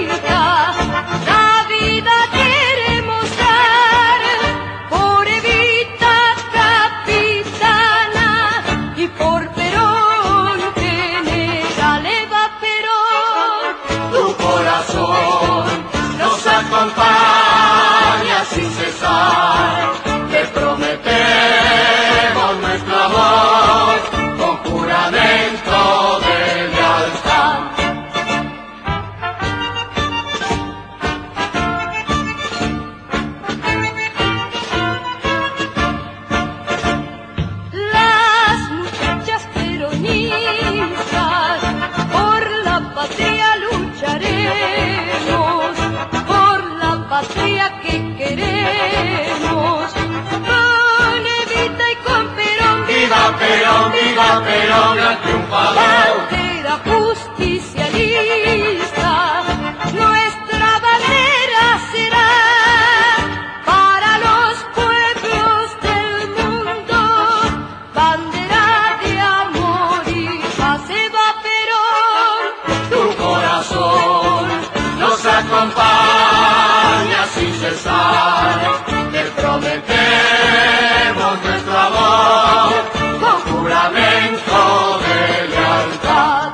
La vida queremos dar por Evita capitana y por Perón, general Eva Perón. Tu corazón nos acompaña sin cesar. Te prometemos nuestro amor con juramento de lealtad. Las muchachas peronistas por la patria lucharemos, por la patria que queremos, con Evita y con Perón. Viva Perón, viva Perón, gran triunfador. Bandera justicialista, nuestra bandera será para los pueblos del mundo, bandera de amor y paz. Eva Perón, Tu corazón nos acompaña sin cesar. Te prometemos nuestro amor con juramento de lealtad.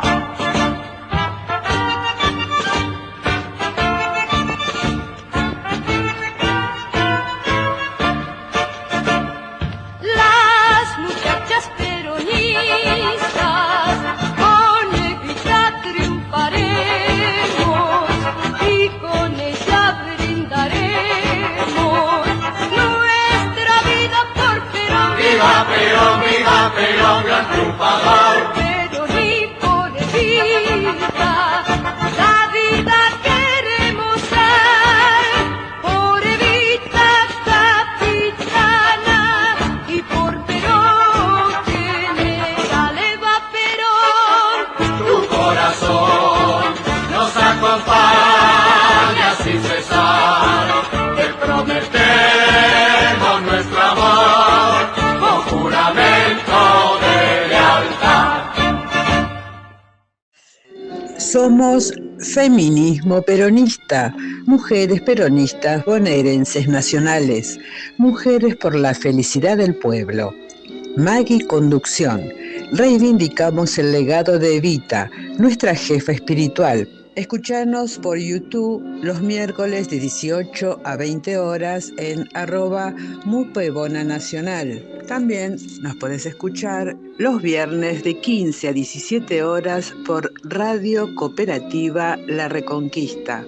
las muchachas peronistas con Evita triunfaremos y con ella brindaremos nuestra vida por Perón. Viva Perón, gran triunfador. Perón y por Evita, la vida queremos dar por Evita capitana y por Perón, general Eva Perón. Tu corazón nos acompaña sin cesar. Te prometemos nuestro amor con juramento de lealtad. Somos Feminismo Peronista, mujeres peronistas bonaerenses nacionales, mujeres por la felicidad del pueblo. Maggie Conducción, reivindicamos el legado de Evita, nuestra jefa espiritual. Escuchanos por YouTube los miércoles de 18 a 20 horas en @mupebonanacional. También nos podés escuchar los viernes de 15 a 17 horas por Radio Cooperativa La Reconquista,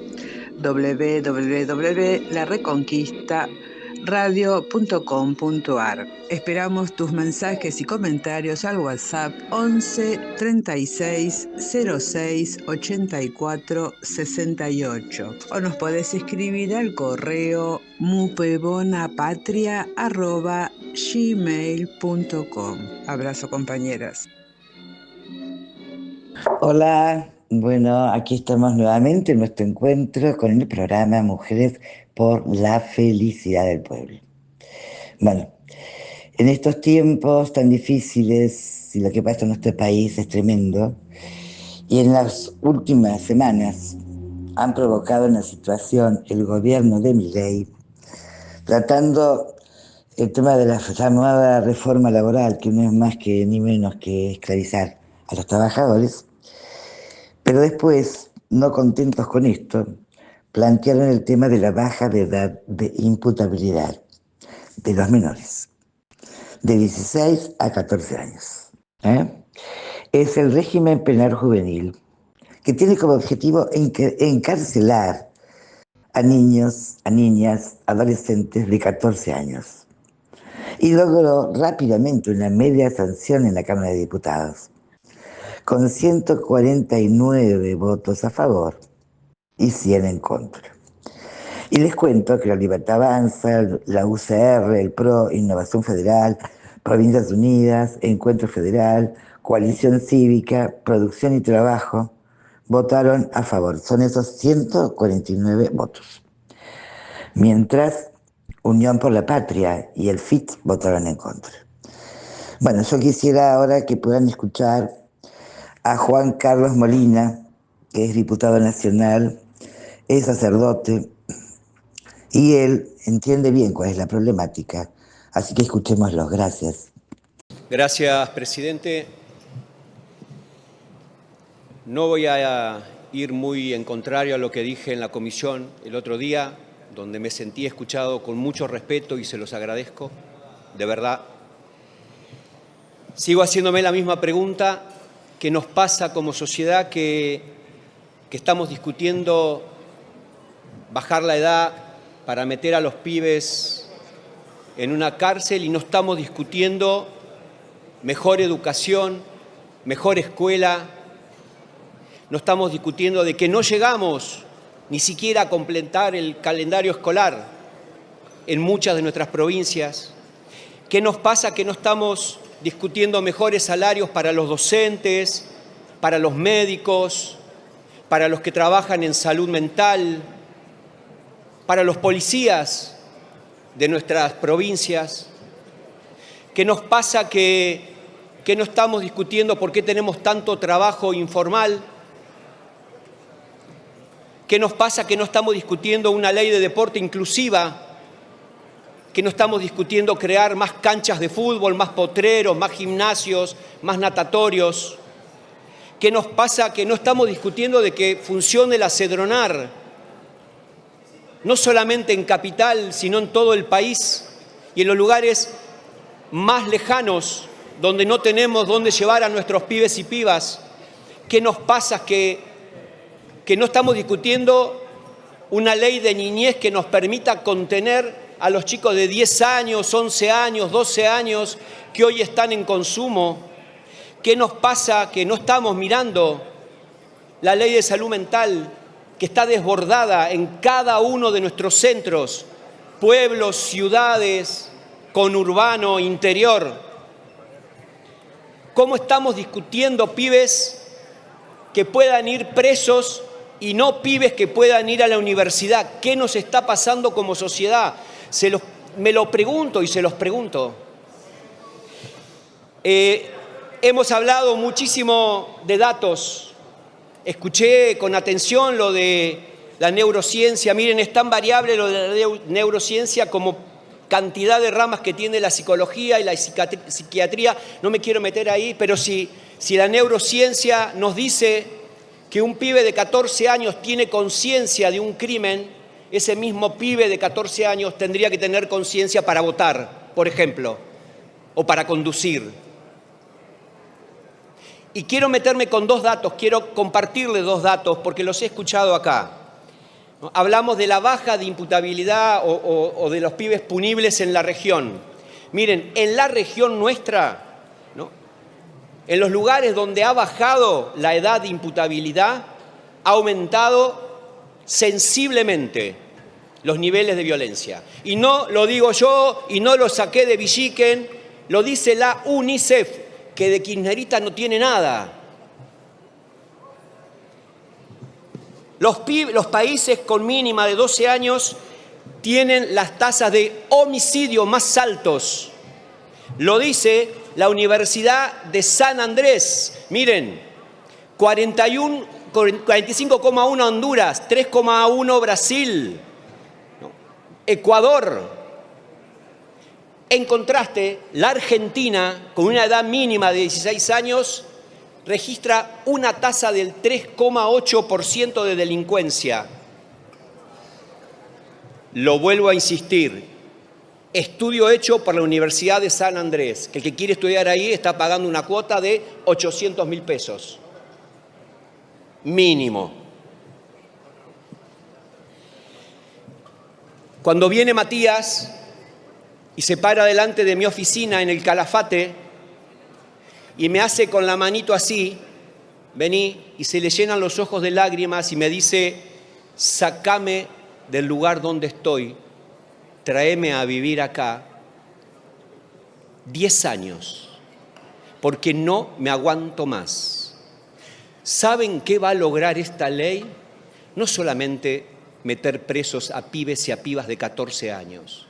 www.lareconquistaradio.com.ar. Esperamos tus mensajes y comentarios al WhatsApp 11 36 06 84 68 o nos podés escribir al correo mupebonapatria@gmail.com. Abrazo, compañeras. Hola, bueno, aquí estamos nuevamente en nuestro encuentro con el programa Mujeres por la Felicidad del Pueblo. Bueno, en estos tiempos tan difíciles y lo que pasa en nuestro país es tremendo, y en las últimas semanas han provocado una situación el gobierno de Milei tratando el tema de la llamada reforma laboral, que no es más que ni menos que esclavizar a los trabajadores. Pero después, no contentos con esto, plantearon el tema de la baja de edad de imputabilidad de los menores, de 16 a 14 años. Es el régimen penal juvenil, que tiene como objetivo encarcelar a niños, a niñas, adolescentes de 14 años. Y logró rápidamente una media sanción en la Cámara de Diputados, con 149 votos a favor y 100 en contra. Y les cuento que la Libertad Avanza, la UCR, el PRO, Innovación Federal, Provincias Unidas, Encuentro Federal, Coalición Cívica, Producción y Trabajo, votaron a favor. Son esos 149 votos. Mientras Unión por la Patria y el FIT votaron en contra. Bueno, yo quisiera ahora que puedan escuchar a Juan Carlos Molina, que es diputado nacional es sacerdote y él entiende bien cuál es la problemática. Así que escuchémoslo. Gracias. Gracias, presidente. No voy a ir muy en contrario a lo que dije en la comisión el otro día, donde me sentí escuchado con mucho respeto y se los agradezco, de verdad. Sigo haciéndome la misma pregunta. ¿Qué nos pasa como sociedad que estamos discutiendo bajar la edad para meter a los pibes en una cárcel y no estamos discutiendo mejor educación, mejor escuela? No estamos discutiendo de que no llegamos ni siquiera a completar el calendario escolar en muchas de nuestras provincias. ¿Qué nos pasa que no estamos discutiendo mejores salarios para los docentes, para los médicos, para los que trabajan en salud mental, para los policías de nuestras provincias? ¿Qué nos pasa que no estamos discutiendo por qué tenemos tanto trabajo informal? ¿Qué nos pasa que no estamos discutiendo una ley de deporte inclusiva? ¿Que no estamos discutiendo crear más canchas de fútbol, más potreros, más gimnasios, más natatorios? ¿Qué nos pasa que no estamos discutiendo de que funcione la Cedronar, no solamente en Capital, sino en todo el país y en los lugares más lejanos donde no tenemos dónde llevar a nuestros pibes y pibas? ¿Qué nos pasa que no estamos discutiendo una ley de niñez que nos permita contener a los chicos de 10 años, 11 años, 12 años que hoy están en consumo? ¿Qué nos pasa que no estamos mirando la ley de salud mental que está desbordada en cada uno de nuestros centros, pueblos, ciudades, conurbano, interior? ¿Cómo estamos discutiendo pibes que puedan ir presos y no pibes que puedan ir a la universidad? ¿Qué nos está pasando como sociedad? Me lo pregunto y se los pregunto. Hemos hablado muchísimo de datos. Escuché con atención lo de la neurociencia. Miren, es tan variable lo de la neurociencia como cantidad de ramas que tiene la psicología y la psiquiatría. No me quiero meter ahí, pero si la neurociencia nos dice que un pibe de 14 años tiene conciencia de un crimen, ese mismo pibe de 14 años tendría que tener conciencia para votar, por ejemplo, o para conducir. Y quiero meterme con dos datos, quiero compartirles dos datos porque los he escuchado acá. Hablamos de la baja de imputabilidad o de los pibes punibles en la región. Miren, en la región nuestra, ¿no?, en los lugares donde ha bajado la edad de imputabilidad, ha aumentado sensiblemente los niveles de violencia. Y no lo digo yo y no lo saqué de Villiquen, lo dice la UNICEF, que de kirchnerista no tiene nada. Los países con mínima de 12 años tienen las tasas de homicidio más altos. Lo dice la Universidad de San Andrés. Miren, 45,1 Honduras, 3,1 Brasil, Ecuador. En contraste, la Argentina, con una edad mínima de 16 años, registra una tasa del 3,8% de delincuencia. Lo vuelvo a insistir, estudio hecho por la Universidad de San Andrés, que el que quiere estudiar ahí está pagando una cuota de 800.000 pesos, mínimo. Cuando viene Matías y se para delante de mi oficina en el Calafate y me hace con la manito así, vení, y se le llenan los ojos de lágrimas y me dice, sacame del lugar donde estoy, tráeme a vivir acá, 10 años, porque no me aguanto más. ¿Saben qué va a lograr esta ley? No solamente meter presos a pibes y a pibas de 14 años,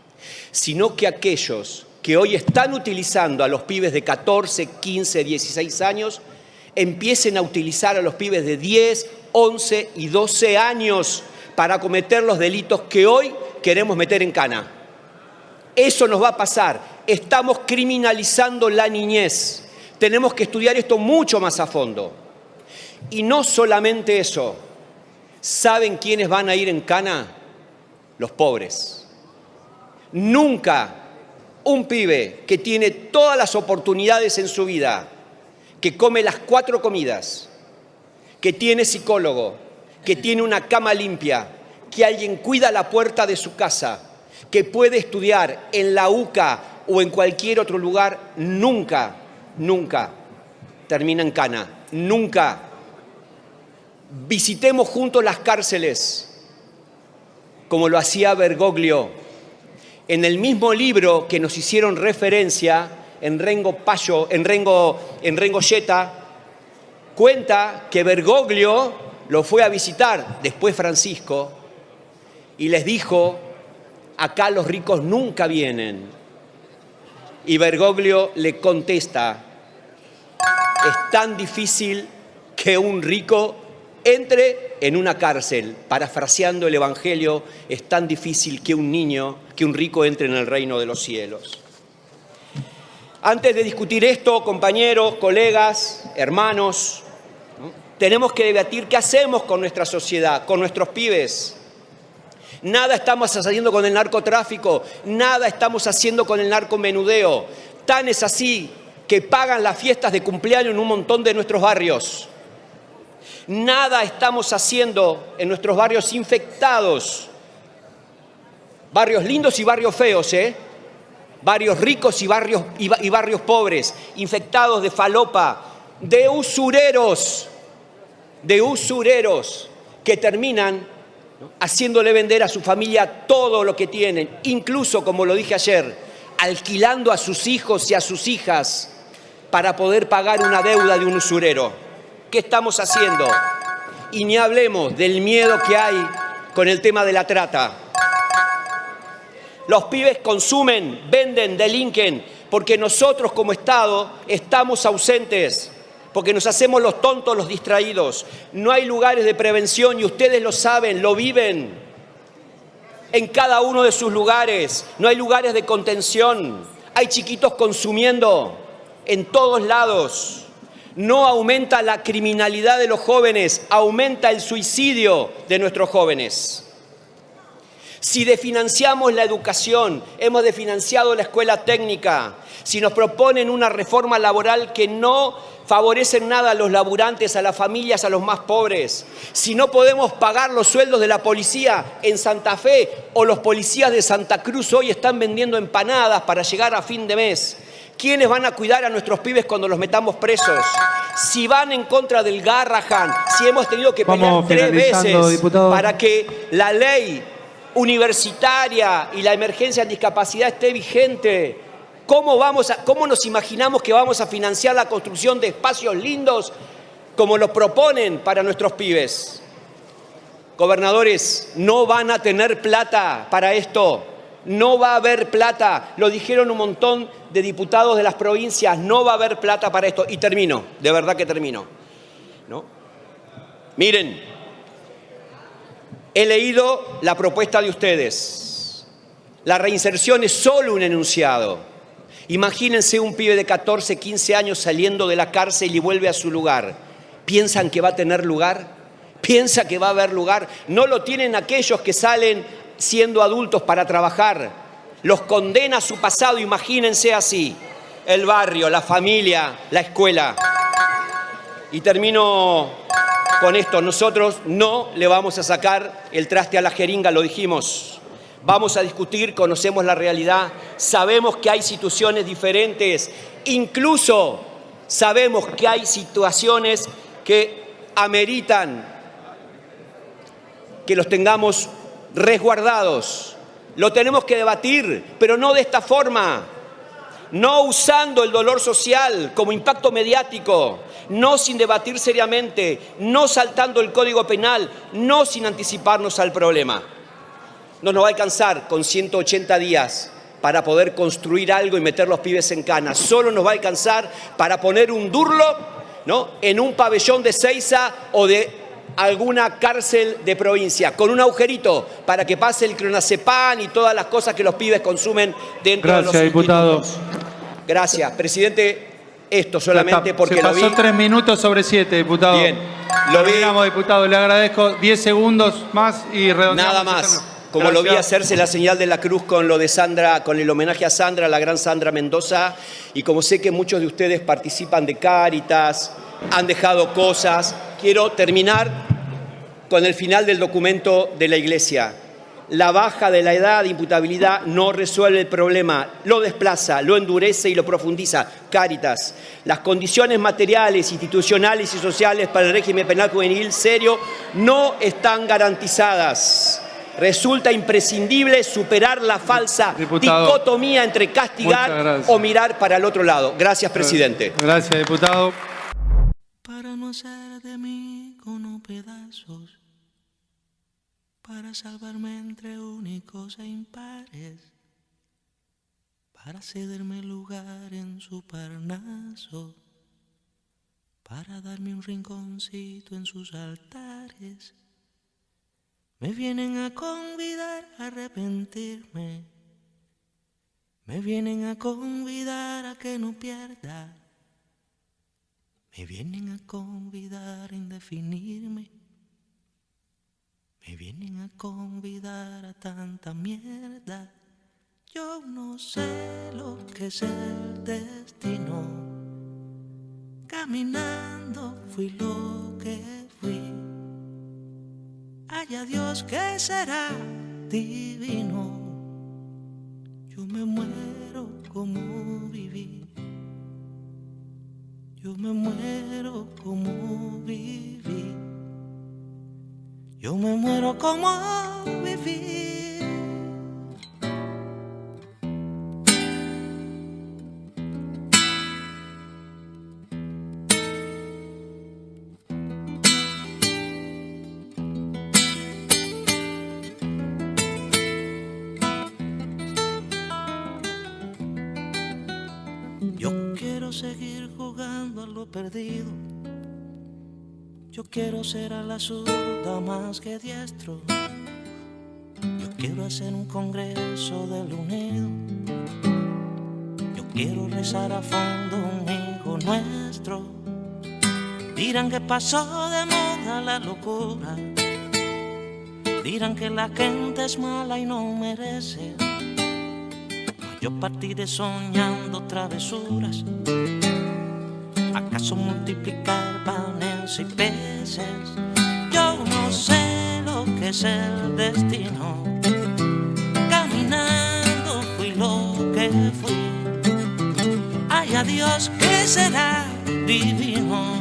sino que aquellos que hoy están utilizando a los pibes de 14, 15, 16 años, empiecen a utilizar a los pibes de 10, 11 y 12 años para cometer los delitos que hoy queremos meter en cana. Eso nos va a pasar. Estamos criminalizando la niñez. Tenemos que estudiar esto mucho más a fondo. Y no solamente eso. ¿Saben quiénes van a ir en cana? Los pobres. Nunca un pibe que tiene todas las oportunidades en su vida, que come las 4 comidas, que tiene psicólogo, que tiene una cama limpia, que alguien cuida la puerta de su casa, que puede estudiar en la UCA o en cualquier otro lugar, nunca termina en cana. Nunca. Visitemos juntos las cárceles, como lo hacía Bergoglio. En el mismo libro que nos hicieron referencia, Enrico Jetta, cuenta que Bergoglio lo fue a visitar, después Francisco, y les dijo: acá los ricos nunca vienen. Y Bergoglio le contesta: es tan difícil que un rico entre en una cárcel. Parafraseando el Evangelio, es tan difícil que un rico entre en el reino de los cielos. Antes de discutir esto, compañeros, colegas, hermanos, tenemos que debatir qué hacemos con nuestra sociedad, con nuestros pibes. Nada estamos haciendo con el narcotráfico, nada estamos haciendo con el narcomenudeo. Tan es así que pagan las fiestas de cumpleaños en un montón de nuestros barrios. Nada estamos haciendo en nuestros barrios infectados. Barrios lindos y barrios feos, Barrios ricos y barrios pobres, infectados de falopa, de usureros que terminan haciéndole vender a su familia todo lo que tienen, incluso, como lo dije ayer, alquilando a sus hijos y a sus hijas para poder pagar una deuda de un usurero. ¿Qué estamos haciendo? Y ni hablemos del miedo que hay con el tema de la trata. Los pibes consumen, venden, delinquen, porque nosotros como Estado estamos ausentes, porque nos hacemos los tontos, los distraídos. No hay lugares de prevención y ustedes lo saben, lo viven. En cada uno de sus lugares no hay lugares de contención. Hay chiquitos consumiendo en todos lados. No aumenta la criminalidad de los jóvenes, aumenta el suicidio de nuestros jóvenes. Si desfinanciamos la educación, hemos desfinanciado la escuela técnica, si nos proponen una reforma laboral que no favorece en nada a los laburantes, a las familias, a los más pobres, si no podemos pagar los sueldos de la policía en Santa Fe o los policías de Santa Cruz hoy están vendiendo empanadas para llegar a fin de mes, ¿quiénes van a cuidar a nuestros pibes cuando los metamos presos? Si van en contra del Garrahan, si hemos tenido que pelear 3 veces diputado, para que la ley universitaria y la emergencia en discapacidad esté vigente, ¿cómo nos imaginamos que vamos a financiar la construcción de espacios lindos como lo proponen para nuestros pibes? Gobernadores, no van a tener plata para esto. No va a haber plata, lo dijeron un montón de diputados de las provincias, no va a haber plata para esto. Y termino, de verdad que termino, ¿no? Miren, he leído la propuesta de ustedes. La reinserción es solo un enunciado. Imagínense un pibe de 14, 15 años saliendo de la cárcel y vuelve a su lugar. ¿Piensan que va a tener lugar? ¿Piensa que va a haber lugar? No lo tienen aquellos que salen siendo adultos para trabajar. Los condena a su pasado, imagínense así. El barrio, la familia, la escuela. Y termino con esto. Nosotros no le vamos a sacar el traste a la jeringa, lo dijimos. Vamos a discutir, conocemos la realidad, sabemos que hay situaciones diferentes, incluso sabemos que hay situaciones que ameritan que los tengamos resguardados. Lo tenemos que debatir, pero no de esta forma, no usando el dolor social como impacto mediático, no sin debatir seriamente, no saltando el Código Penal, no sin anticiparnos al problema. No nos va a alcanzar con 180 días para poder construir algo y meter los pibes en cana. Solo nos va a alcanzar para poner un Durlo, ¿no?, en un pabellón de Seiza o de alguna cárcel de provincia, con un agujerito para que pase el clonazepam y todas las cosas que los pibes consumen dentro de los Gracias, diputado. institutos. Gracias, presidente. Esto solamente porque Se lo vi. pasó 3 minutos sobre 7, diputado. Bien, lo vi. Terminamos, diputado. Le agradezco 10 segundos más y redondeamos. Nada más. Como lo vi hacerse la señal de la cruz con lo de Sandra, con el homenaje a Sandra, la gran Sandra Mendoza, y como sé que muchos de ustedes participan de Cáritas, han dejado cosas, quiero terminar con el final del documento de la Iglesia. La baja de la edad de imputabilidad no resuelve el problema, lo desplaza, lo endurece y lo profundiza. Cáritas, las condiciones materiales, institucionales y sociales para el régimen penal juvenil serio no están garantizadas. Resulta imprescindible superar la falsa dicotomía entre castigar o mirar para el otro lado. Gracias, presidente. Gracias, diputado. Para no hacer de mí cono pedazos, para salvarme entre únicos e impares, para cederme lugar en su Parnaso, para darme un rinconcito en sus altares. Me vienen a convidar a arrepentirme, me vienen a convidar a que no pierda, me vienen a convidar a indefinirme, me vienen a convidar a tanta mierda. Yo no sé lo que es el destino, caminando fui lo que fui. Haya Dios que será divino. Yo me muero como viví. Yo me muero como viví. Yo me muero como viví. Seguir jugando a lo perdido. Yo quiero ser a la zurda más que diestro. Yo quiero hacer un congreso del unido. Yo quiero rezar a fondo un hijo nuestro. Dirán que pasó de moda la locura. Dirán que la gente es mala y no merece. Yo partiré soñando travesuras. ¿Acaso multiplicar panes y peces? Yo no sé lo que es el destino. Caminando fui lo que fui. Ay, a Dios que será divino.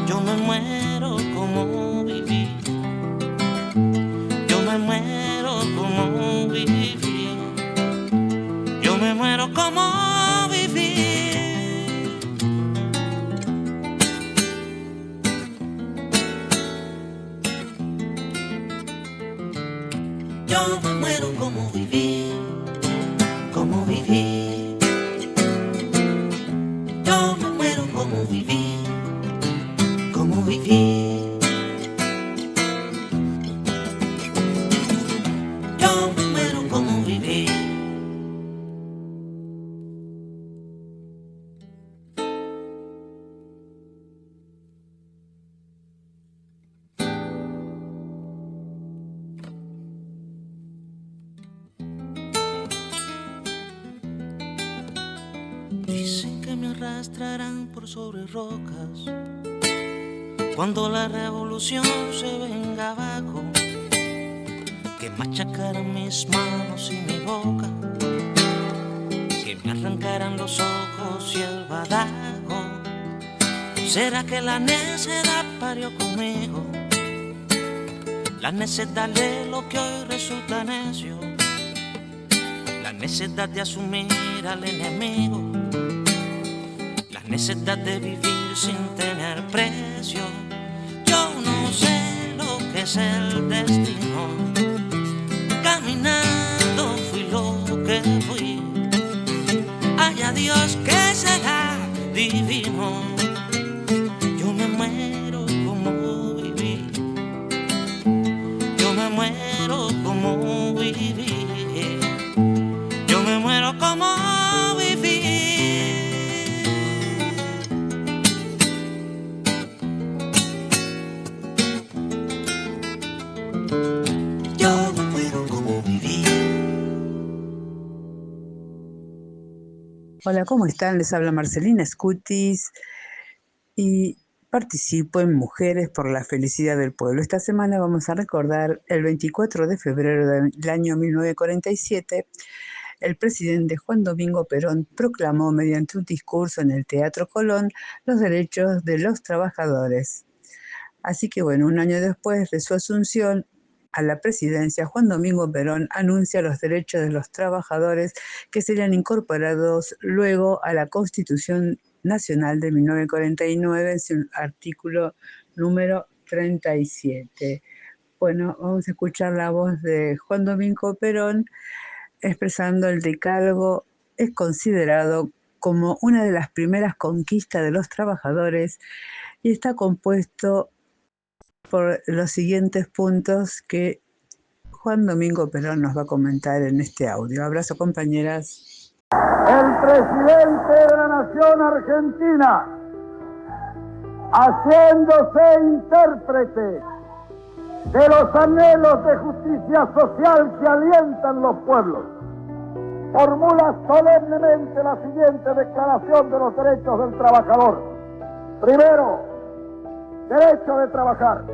Yo me muero como viví. Yo me muero como viví. Yo me muero como viví. Yo me muero como viví, como viví. Yo me muero como viví, como viví. Yo me muero como viví. Dicen que me arrastrarán por sobre rocas cuando la revolución se venga abajo, que machacarán mis manos y mi boca, que me arrancarán los ojos y el badajo. ¿Será que la necedad parió conmigo? La necedad de lo que hoy resulta necio, la necedad de asumir al enemigo, la necedad de vivir sin tener precio. Yo no sé lo que es el destino. Caminando fui lo que fui. Ay, a Dios que será divino. Yo me muero como viví. Hola, ¿cómo están? Les habla Marcelina Scutis y participo en Mujeres por la Felicidad del Pueblo. Esta semana vamos a recordar el 24 de febrero del año 1947. El presidente Juan Domingo Perón proclamó mediante un discurso en el Teatro Colón los derechos de los trabajadores. Así que bueno, un año después de su asunción a la presidencia, Juan Domingo Perón anuncia los derechos de los trabajadores que serían incorporados luego a la Constitución Nacional de 1949 en su artículo número 37. Bueno, vamos a escuchar la voz de Juan Domingo Perón expresando el decálogo. Es considerado como una de las primeras conquistas de los trabajadores y está compuesto por los siguientes puntos que Juan Domingo Perón nos va a comentar en este audio. Abrazo, compañeras. El presidente de la nación argentina, haciéndose intérprete de los anhelos de justicia social que alientan los pueblos, formula solemnemente la siguiente declaración de los derechos del trabajador. Primero, derecho de trabajar.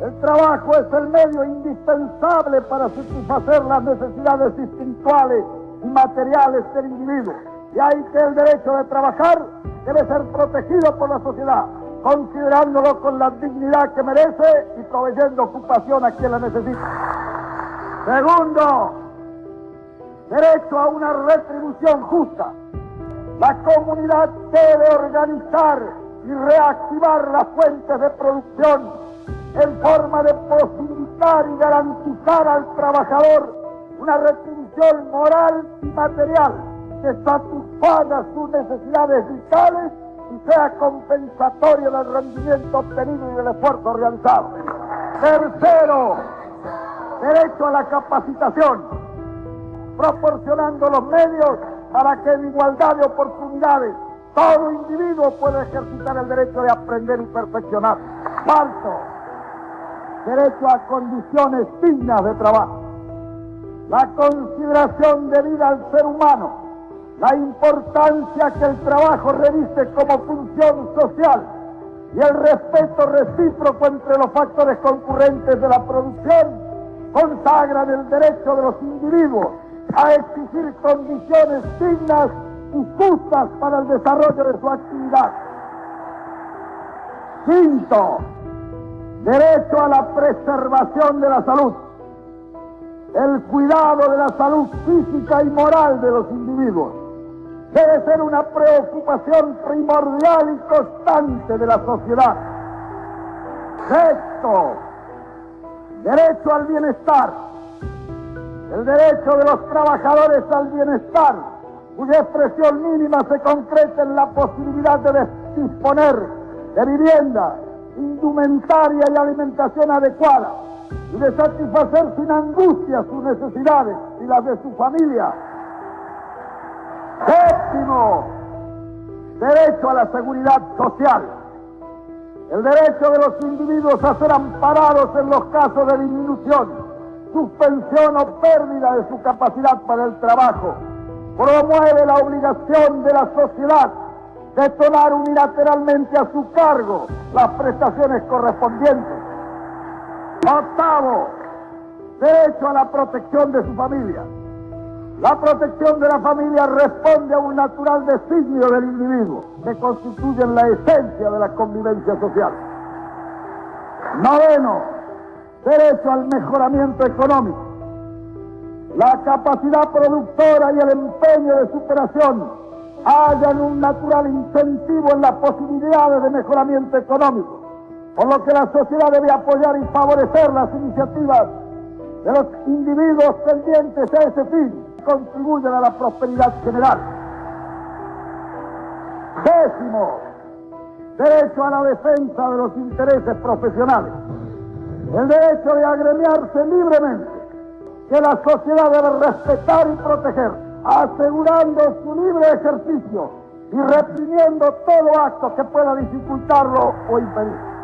El trabajo es el medio indispensable para satisfacer las necesidades instintuales y materiales del individuo. Y hay que el derecho de trabajar debe ser protegido por la sociedad, considerándolo con la dignidad que merece y proveyendo ocupación a quien la necesita. Segundo, derecho a una retribución justa. La comunidad debe organizar y reactivar las fuentes de producción en forma de posibilitar y garantizar al trabajador una retribución moral y material que satisfaga sus necesidades vitales y sea compensatoria del rendimiento obtenido y del esfuerzo realizado. Tercero, derecho a la capacitación, proporcionando los medios para que en igualdad de oportunidades todo individuo pueda ejercitar el derecho de aprender y perfeccionar. Cuarto, derecho a condiciones dignas de trabajo. La consideración debida al ser humano, la importancia que el trabajo reviste como función social y el respeto recíproco entre los factores concurrentes de la producción consagran el derecho de los individuos a exigir condiciones dignas y justas para el desarrollo de su actividad. Quinto, derecho a la preservación de la salud. El cuidado de la salud física y moral de los individuos debe ser una preocupación primordial y constante de la sociedad. Sexto, derecho al bienestar. El derecho de los trabajadores al bienestar, cuya expresión mínima se concreta en la posibilidad de disponer de vivienda, indumentaria y alimentación adecuada, y de satisfacer sin angustia sus necesidades y las de su familia. Séptimo, derecho a la seguridad social. El derecho de los individuos a ser amparados en los casos de disminución, suspensión o pérdida de su capacidad para el trabajo. Promueve la obligación de la sociedad de tomar unilateralmente a su cargo las prestaciones correspondientes. Octavo, derecho a la protección de su familia. La protección de la familia responde a un natural designio del individuo, que constituyen la esencia de la convivencia social. Noveno, derecho al mejoramiento económico. La capacidad productora y el empeño de superación hallan un natural incentivo en las posibilidades de mejoramiento económico, por lo que la sociedad debe apoyar y favorecer las iniciativas de los individuos tendientes a ese fin, que contribuyen a la prosperidad general. Décimo, derecho a la defensa de los intereses profesionales. El derecho de agremiarse libremente, que la sociedad debe respetar y proteger, asegurando su libre ejercicio y reprimiendo todo acto que pueda dificultarlo o impedirlo.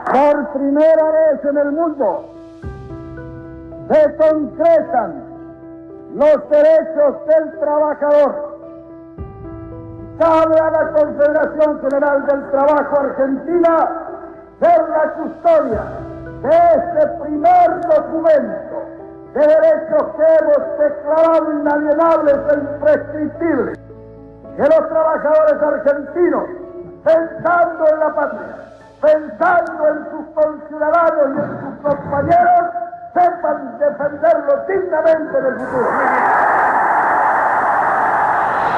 Por primera vez en el mundo se concretan los derechos del trabajador. Cabe a la Confederación General del Trabajo Argentina ser la custodia de este primer documento de derechos que hemos declarado inalienables e imprescriptibles. Que los trabajadores argentinos, pensando en la patria, pensando en sus conciudadanos y en sus compañeros, sepan defenderlo dignamente en el futuro.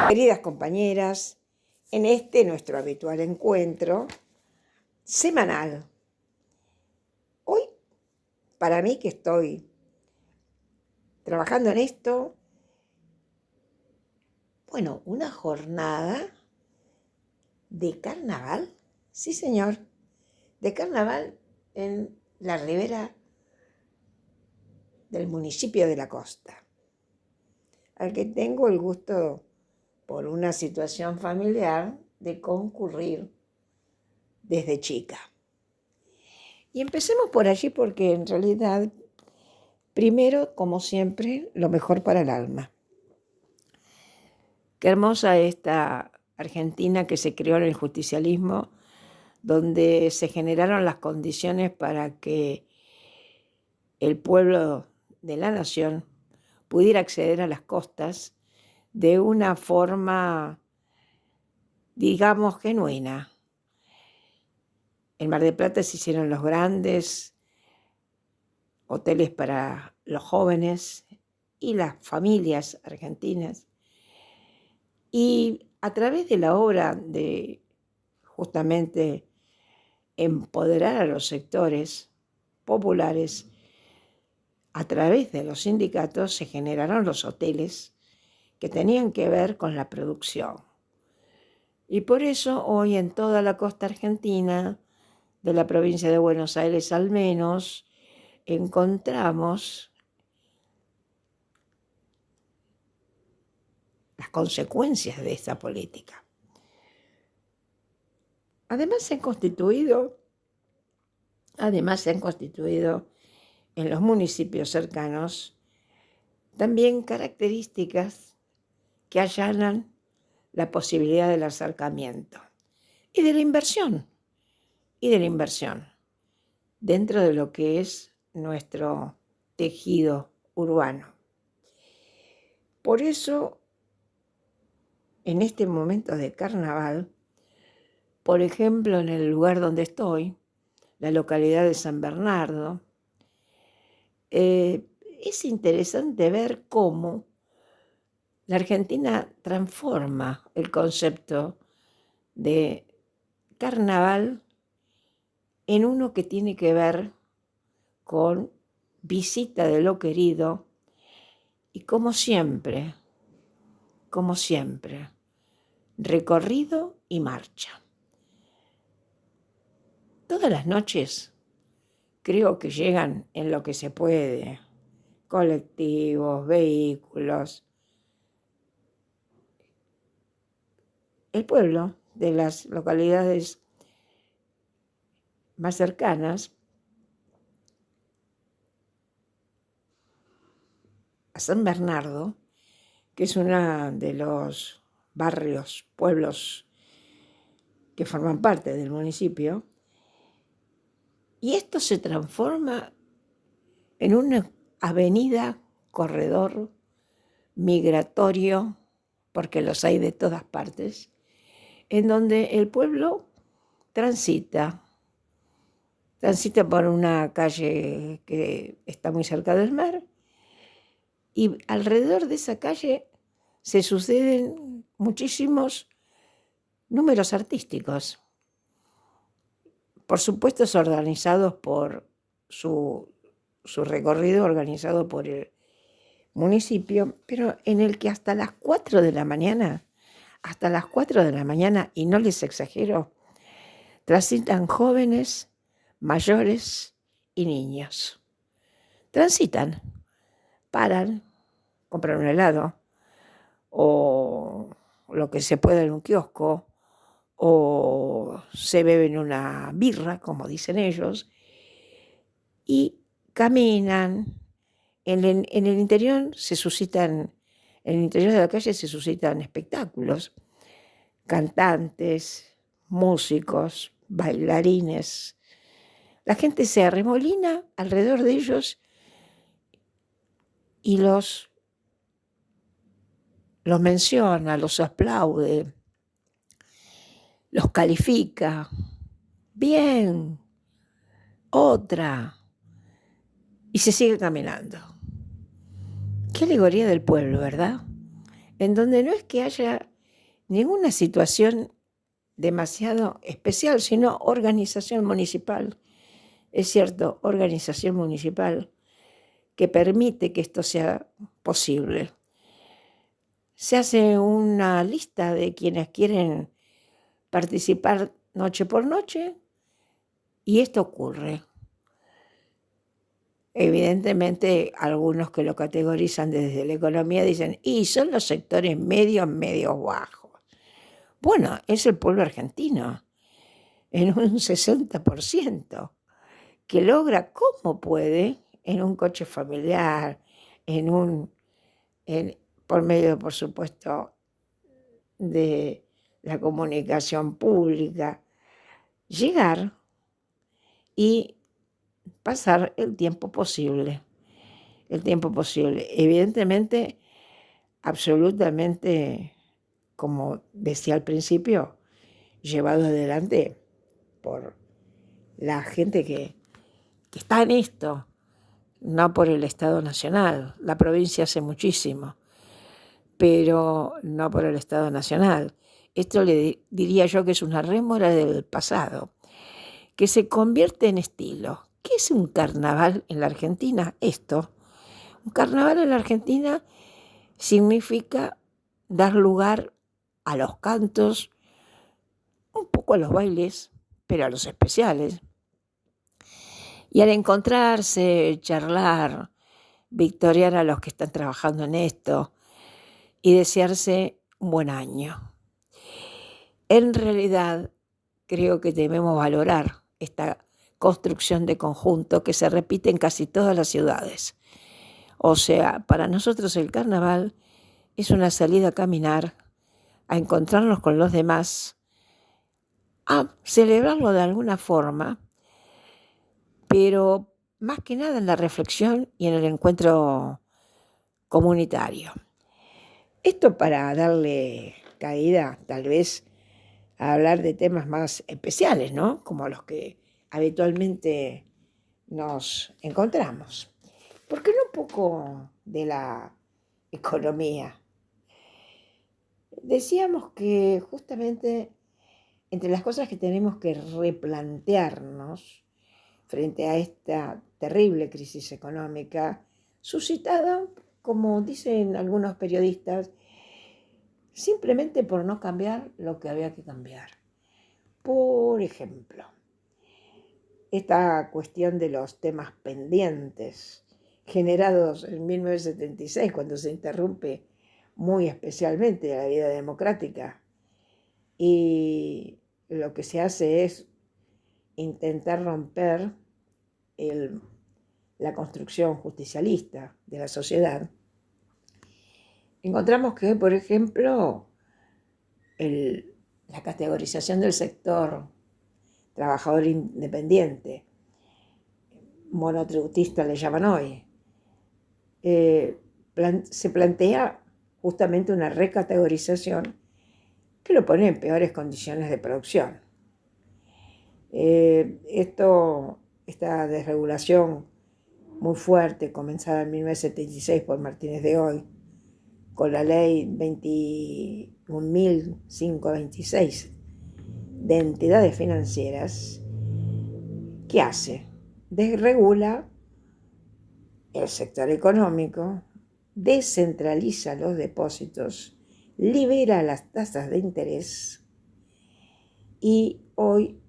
Queridas compañeras, en este nuestro habitual encuentro semanal. Hoy, para mí que estoy trabajando en esto, bueno, una jornada de carnaval, sí señor, de carnaval en la ribera del municipio de La Costa, al que tengo el gusto, por una situación familiar, de concurrir desde chica. Y empecemos por allí porque en realidad, primero, como siempre, lo mejor para el alma. Qué hermosa esta Argentina que se creó en el justicialismo, donde se generaron las condiciones para que el pueblo de la nación pudiera acceder a las costas de una forma, digamos, genuina. En Mar del Plata se hicieron los grandes hoteles para los jóvenes y las familias argentinas. Y a través de la obra de justamente empoderar a los sectores populares, a través de los sindicatos se generaron los hoteles que tenían que ver con la producción. Y por eso hoy en toda la costa argentina, de la provincia de Buenos Aires al menos, encontramos las consecuencias de esta política. Además se han constituido en los municipios cercanos también características que allanan la posibilidad del acercamiento y de la inversión, dentro de lo que es nuestro tejido urbano. Por eso, en este momento de carnaval, por ejemplo, en el lugar donde estoy, la localidad de San Bernardo, es interesante ver cómo la Argentina transforma el concepto de carnaval en uno que tiene que ver con visita de lo querido y como siempre, recorrido y marcha. Todas las noches creo que llegan en lo que se puede, colectivos, vehículos. El pueblo de las localidades más cercanas a San Bernardo, que es uno de los barrios, pueblos que forman parte del municipio, y esto se transforma en una avenida, corredor migratorio, porque los hay de todas partes, en donde el pueblo transita por una calle que está muy cerca del mar, y alrededor de esa calle se suceden muchísimos números artísticos, por supuesto organizados por su recorrido organizado por el municipio, pero en el que hasta las 4 de la mañana, y no les exagero, transitan jóvenes, mayores y niños. Transitan, paran, compran un helado o lo que se pueda en un kiosco, o se beben una birra, como dicen ellos, y caminan en el interior en el interior de la calle se suscitan espectáculos, cantantes, músicos, bailarines. La gente se arremolina alrededor de ellos y los menciona, los aplaude, los califica. Bien, otra. Y se sigue caminando. Qué alegoría del pueblo, ¿verdad? En donde no es que haya ninguna situación demasiado especial, sino organización municipal. Es cierto, organización municipal que permite que esto sea posible. Se hace una lista de quienes quieren participar noche por noche y esto ocurre. Evidentemente, algunos que lo categorizan desde la economía dicen, y son los sectores medios bajos. Bueno, es el pueblo argentino, en un 60%, que logra como puede, en un coche familiar, por medio, por supuesto, de la comunicación pública, llegar y pasar el tiempo posible. Evidentemente, absolutamente, como decía al principio, llevado adelante por la gente que está en esto, no por el Estado Nacional. La provincia hace muchísimo, pero no por el Estado Nacional. Esto le diría yo que es una rémora del pasado, que se convierte en estilo. ¿Qué es un carnaval en la Argentina? Un carnaval en la Argentina significa dar lugar a los cantos, un poco a los bailes, pero a los especiales. Y al encontrarse, charlar, victoriar a los que están trabajando en esto y desearse un buen año. En realidad, creo que debemos valorar esta construcción de conjunto que se repite en casi todas las ciudades. O sea, para nosotros el carnaval es una salida a caminar, a encontrarnos con los demás, a celebrarlo de alguna forma, pero más que nada en la reflexión y en el encuentro comunitario. Esto para darle caída, tal vez, a hablar de temas más especiales, ¿no? Como los que habitualmente nos encontramos. ¿Por qué no un poco de la economía? Decíamos que justamente entre las cosas que tenemos que replantearnos frente a esta terrible crisis económica suscitada, como dicen algunos periodistas, simplemente por no cambiar lo que había que cambiar. Por ejemplo, esta cuestión de los temas pendientes generados en 1976, cuando se interrumpe muy especialmente la vida democrática, y lo que se hace es intentar romper la construcción justicialista de la sociedad. Encontramos que, por ejemplo, la categorización del sector trabajador independiente, monotributista le llaman hoy, se plantea justamente una recategorización que lo pone en peores condiciones de producción. Esta desregulación muy fuerte, comenzada en 1976 por Martínez de Hoy, con la ley 21.526 de entidades financieras, ¿qué hace? Desregula el sector económico, descentraliza los depósitos, libera las tasas de interés y hoy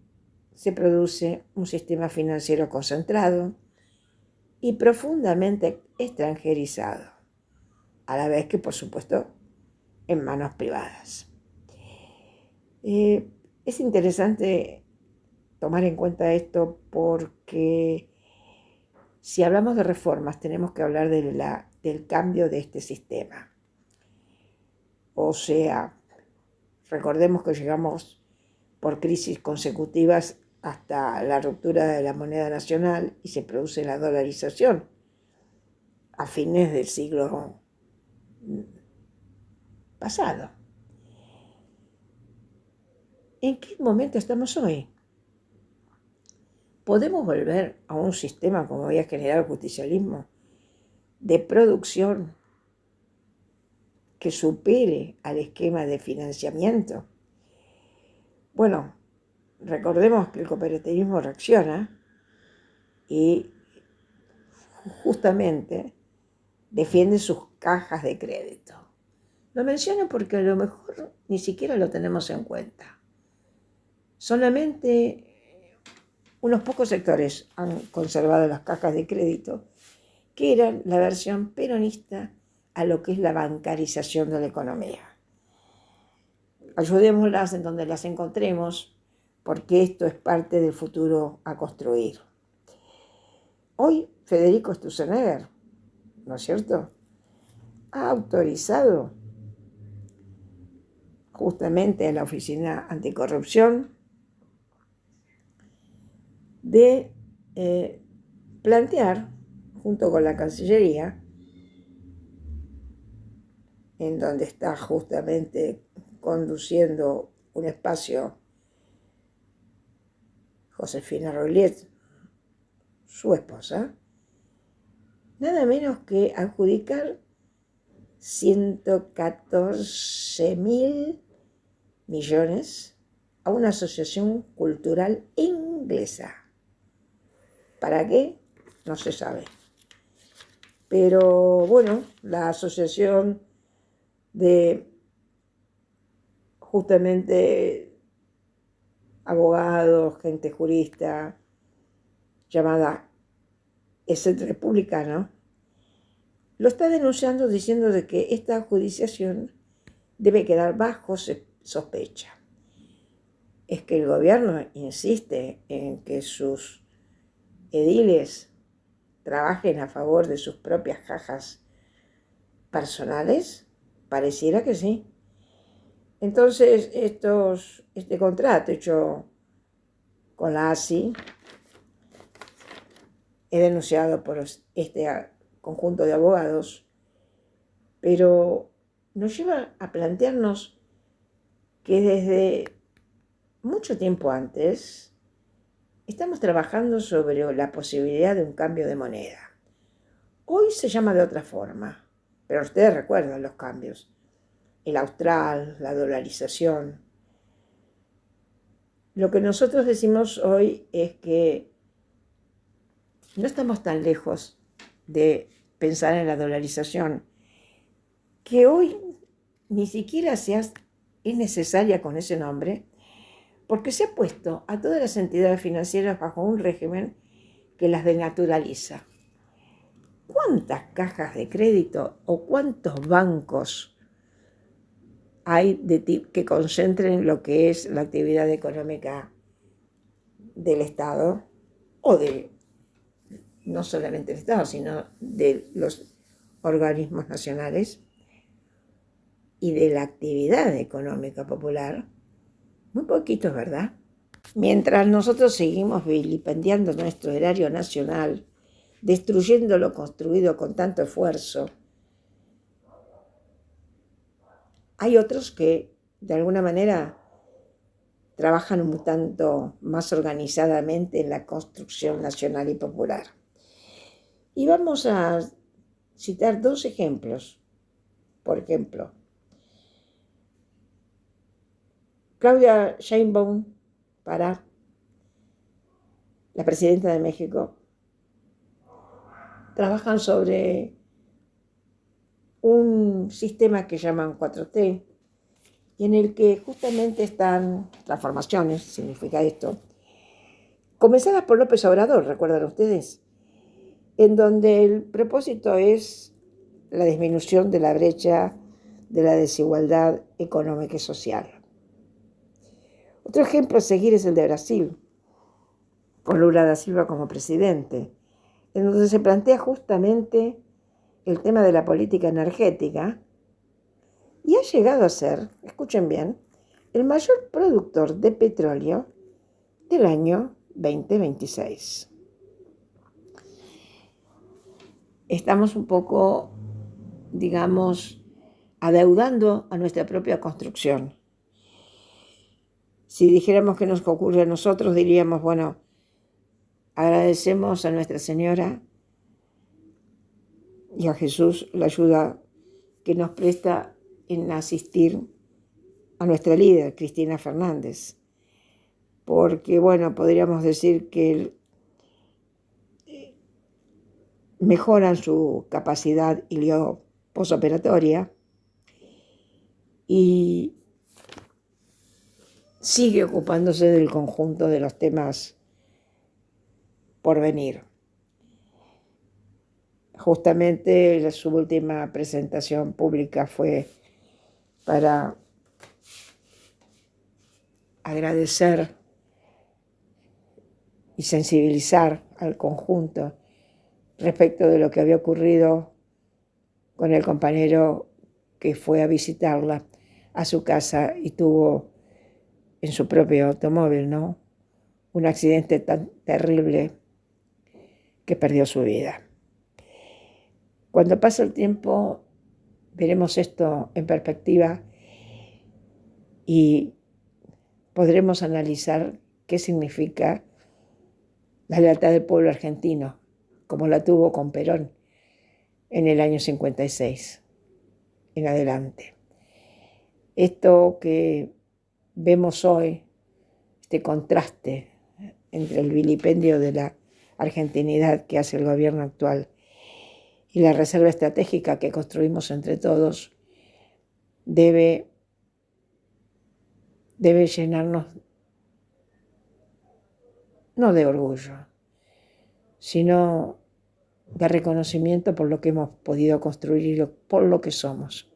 se produce un sistema financiero concentrado y profundamente extranjerizado, a la vez que, por supuesto, en manos privadas. Es interesante tomar en cuenta esto porque Si hablamos de reformas, tenemos que hablar del cambio de este sistema. O sea, recordemos que llegamos por crisis consecutivas hasta la ruptura de la moneda nacional y se produce la dolarización a fines del siglo pasado. ¿En qué momento estamos hoy? ¿Podemos volver a un sistema, como había generado el justicialismo, de producción que supere al esquema de financiamiento? Bueno, recordemos que el cooperativismo reacciona y justamente defiende sus cajas de crédito. Lo menciono porque a lo mejor ni siquiera lo tenemos en cuenta. Solamente unos pocos sectores han conservado las cajas de crédito, que eran la versión peronista a lo que es la bancarización de la economía. Ayudémoslas en donde las encontremos, porque esto es parte del futuro a construir. Hoy Federico Sturzenegger, ¿no es cierto?, ha autorizado justamente a la Oficina Anticorrupción de plantear, junto con la Cancillería, en donde está justamente conduciendo un espacio Josefina Rolliet, su esposa, nada menos que adjudicar 114.000 millones a una asociación cultural inglesa. ¿Para qué? No se sabe. Pero bueno, la asociación de justamente abogados, gente jurista, llamada ESET Republicano, lo está denunciando diciendo de que esta adjudicación debe quedar bajo sospecha. Es que el gobierno insiste en que sus ediles trabajen a favor de sus propias cajas personales. Pareciera que sí. Entonces, este contrato hecho con la ASI es denunciado por este conjunto de abogados, pero nos lleva a plantearnos que desde mucho tiempo antes estamos trabajando sobre la posibilidad de un cambio de moneda. Hoy se llama de otra forma, pero ustedes recuerdan los cambios. El austral, la dolarización. Lo que nosotros decimos hoy es que no estamos tan lejos de pensar en la dolarización, que hoy ni siquiera es necesaria con ese nombre, porque se ha puesto a todas las entidades financieras bajo un régimen que las denaturaliza. ¿Cuántas cajas de crédito o cuántos bancos hay que concentren lo que es la actividad económica del Estado, o de no solamente del Estado, sino de los organismos nacionales y de la actividad económica popular? Muy poquitos, ¿verdad? Mientras nosotros seguimos vilipendiando nuestro erario nacional, destruyendo lo construido con tanto esfuerzo, hay otros que, de alguna manera, trabajan un tanto más organizadamente en la construcción nacional y popular. Y vamos a citar dos ejemplos. Por ejemplo, Claudia Sheinbaum, para la presidenta de México, trabajan sobre un sistema que llaman 4T, y en el que justamente están transformaciones, significa esto, comenzadas por López Obrador, ¿recuerdan ustedes? En donde el propósito es la disminución de la brecha de la desigualdad económica y social. Otro ejemplo a seguir es el de Brasil, con Lula da Silva como presidente, en donde se plantea justamente el tema de la política energética y ha llegado a ser, escuchen bien, el mayor productor de petróleo del año 2026. Estamos un poco, digamos, adeudando a nuestra propia construcción. Si dijéramos que nos ocurre a nosotros, diríamos, bueno, agradecemos a Nuestra Señora y a Jesús la ayuda que nos presta en asistir a nuestra líder, Cristina Fernández. Porque, bueno, podríamos decir que mejoran su capacidad posoperatoria y sigue ocupándose del conjunto de los temas por venir. Justamente su última presentación pública fue para agradecer y sensibilizar al conjunto respecto de lo que había ocurrido con el compañero que fue a visitarla a su casa y tuvo en su propio automóvil, ¿no?, un accidente tan terrible que perdió su vida. Cuando pase el tiempo, veremos esto en perspectiva y podremos analizar qué significa la lealtad del pueblo argentino, como la tuvo con Perón en el año 56 en adelante. Esto que vemos hoy, este contraste entre el vilipendio de la argentinidad que hace el gobierno actual y la reserva estratégica que construimos entre todos, debe llenarnos no de orgullo, sino de reconocimiento por lo que hemos podido construir y por lo que somos.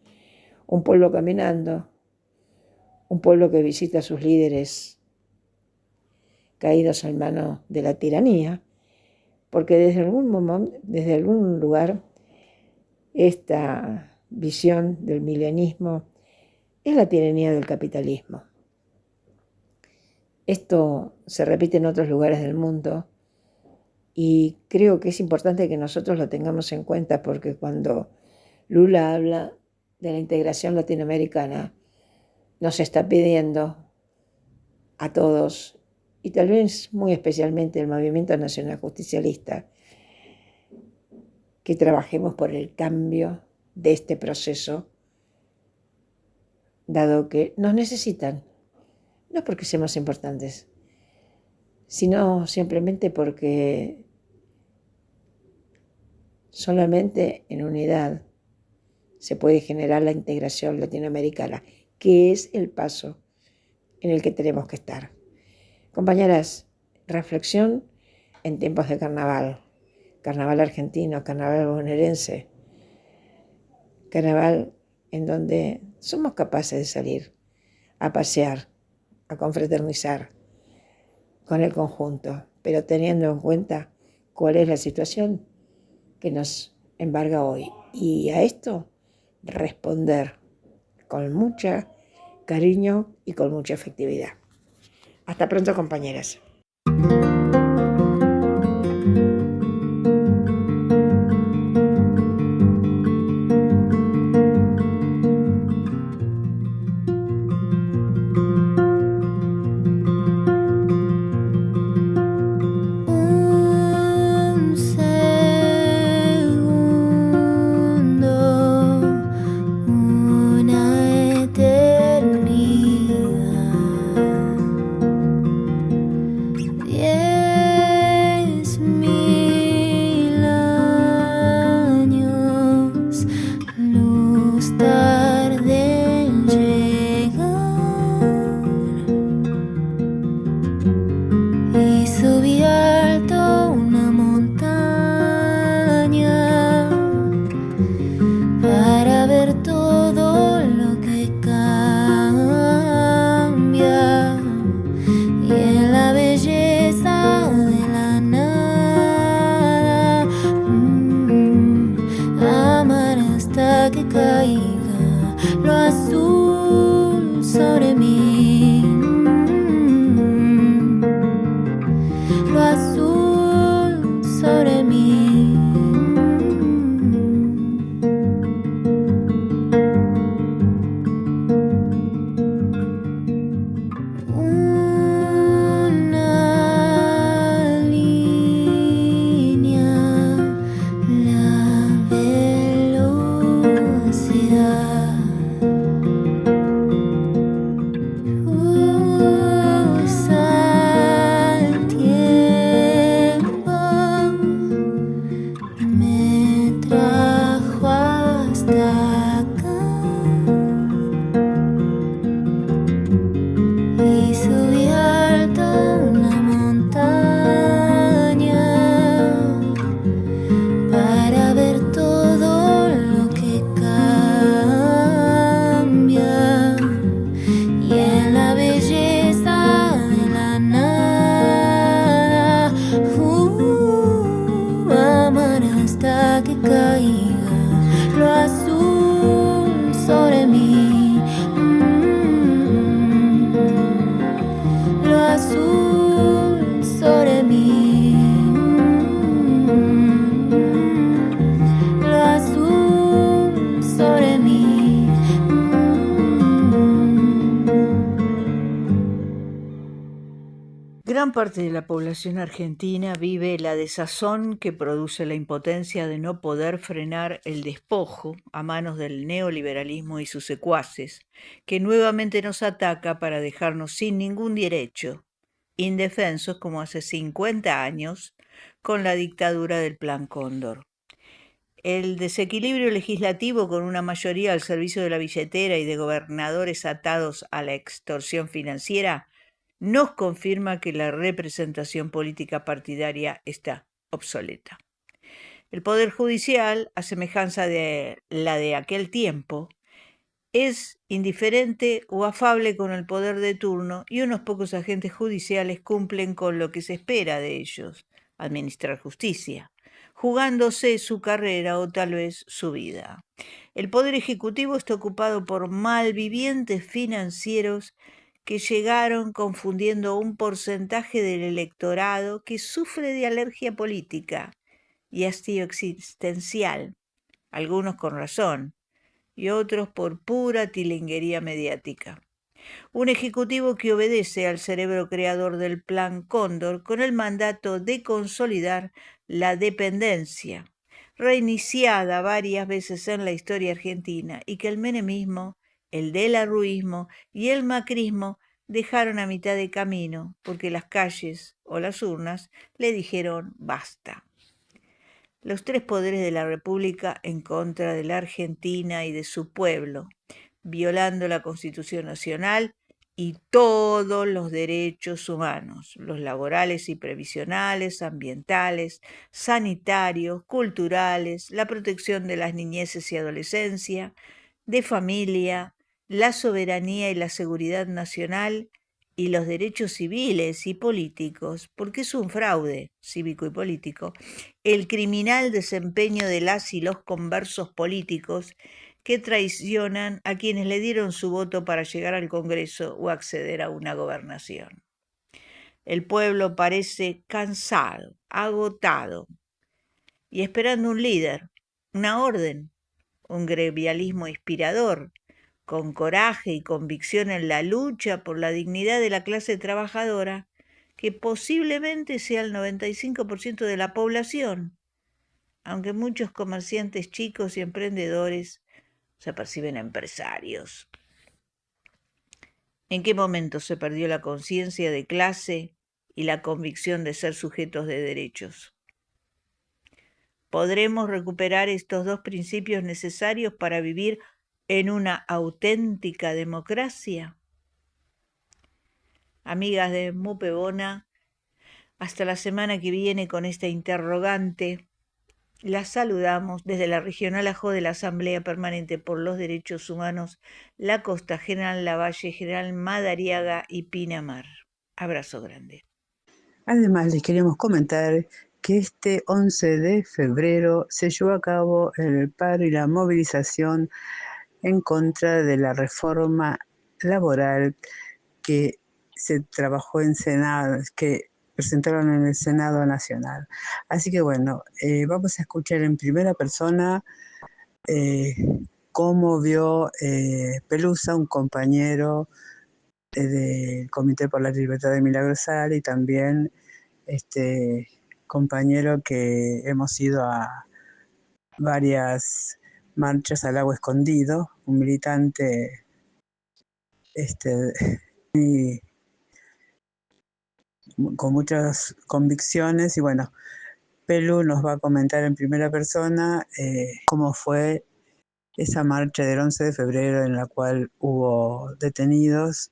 Un pueblo caminando, un pueblo que visita a sus líderes caídos en manos de la tiranía, porque desde algún lugar esta visión del milenismo es la tiranía del capitalismo. Esto se repite en otros lugares del mundo y creo que es importante que nosotros lo tengamos en cuenta, porque cuando Lula habla de la integración latinoamericana, nos está pidiendo a todos, y tal vez muy especialmente el Movimiento Nacional Justicialista, que trabajemos por el cambio de este proceso, dado que nos necesitan, no porque seamos importantes, sino simplemente porque solamente en unidad se puede generar la integración latinoamericana, que es el paso en el que tenemos que estar. Compañeras, reflexión en tiempos de carnaval. Carnaval argentino, carnaval bonaerense. Carnaval en donde somos capaces de salir a pasear, a confraternizar con el conjunto, pero teniendo en cuenta cuál es la situación que nos embarga hoy. Y a esto responder con mucho cariño y con mucha efectividad. Hasta pronto, compañeras. hasta que caiga lo azul sobre mí. Lo azul sobre mí. Gran parte de la población argentina vive la desazón que produce la impotencia de no poder frenar el despojo a manos del neoliberalismo y sus secuaces, que nuevamente nos ataca para dejarnos sin ningún derecho, indefensos como hace 50 años con la dictadura del Plan Cóndor. El desequilibrio legislativo con una mayoría al servicio de la billetera y de gobernadores atados a la extorsión financiera nos confirma que la representación política partidaria está obsoleta. El Poder Judicial, a semejanza de la de aquel tiempo, es indiferente o afable con el poder de turno y unos pocos agentes judiciales cumplen con lo que se espera de ellos, administrar justicia, jugándose su carrera o tal vez su vida. El Poder Ejecutivo está ocupado por malvivientes financieros que llegaron confundiendo un porcentaje del electorado que sufre de alergia política y hastío existencial, algunos con razón y otros por pura tilinguería mediática. Un ejecutivo que obedece al cerebro creador del Plan Cóndor con el mandato de consolidar la dependencia, reiniciada varias veces en la historia argentina y que el menemismo, el delarruismo y el macrismo dejaron a mitad de camino porque las calles o las urnas le dijeron basta. Los tres poderes de la República en contra de la Argentina y de su pueblo, violando la Constitución Nacional y todos los derechos humanos, los laborales y previsionales, ambientales, sanitarios, culturales, la protección de las niñeces y adolescencia, de familia, la soberanía y la seguridad nacional y los derechos civiles y políticos, porque es un fraude cívico y político el criminal desempeño de las y los conversos políticos que traicionan a quienes le dieron su voto para llegar al Congreso o acceder a una gobernación. El pueblo parece cansado, agotado y esperando un líder, una orden, un gremialismo inspirador, con coraje y convicción en la lucha por la dignidad de la clase trabajadora, que posiblemente sea el 95% de la población, aunque muchos comerciantes chicos y emprendedores se perciben empresarios. ¿En qué momento se perdió la conciencia de clase y la convicción de ser sujetos de derechos? ¿Podremos recuperar estos dos principios necesarios para vivir en una auténtica democracia? Amigas de Mupebona, hasta la semana que viene con esta interrogante. Las saludamos desde la Regional AJO de la Asamblea Permanente por los Derechos Humanos, La Costa, General Lavalle, General Madariaga y Pinamar. Abrazo grande. Además, les queremos comentar que este 11 de febrero se llevó a cabo el paro y la movilización en contra de la reforma laboral que se trabajó en Senado, que presentaron en el Senado Nacional. Así que bueno, vamos a escuchar en primera persona cómo vio Pelusa, un compañero del Comité por la Libertad de Milagrosal y también compañero que hemos ido a varias marchas al agua escondido, un militante con muchas convicciones. Y bueno, Pelu nos va a comentar en primera persona cómo fue esa marcha del 11 de febrero en la cual hubo detenidos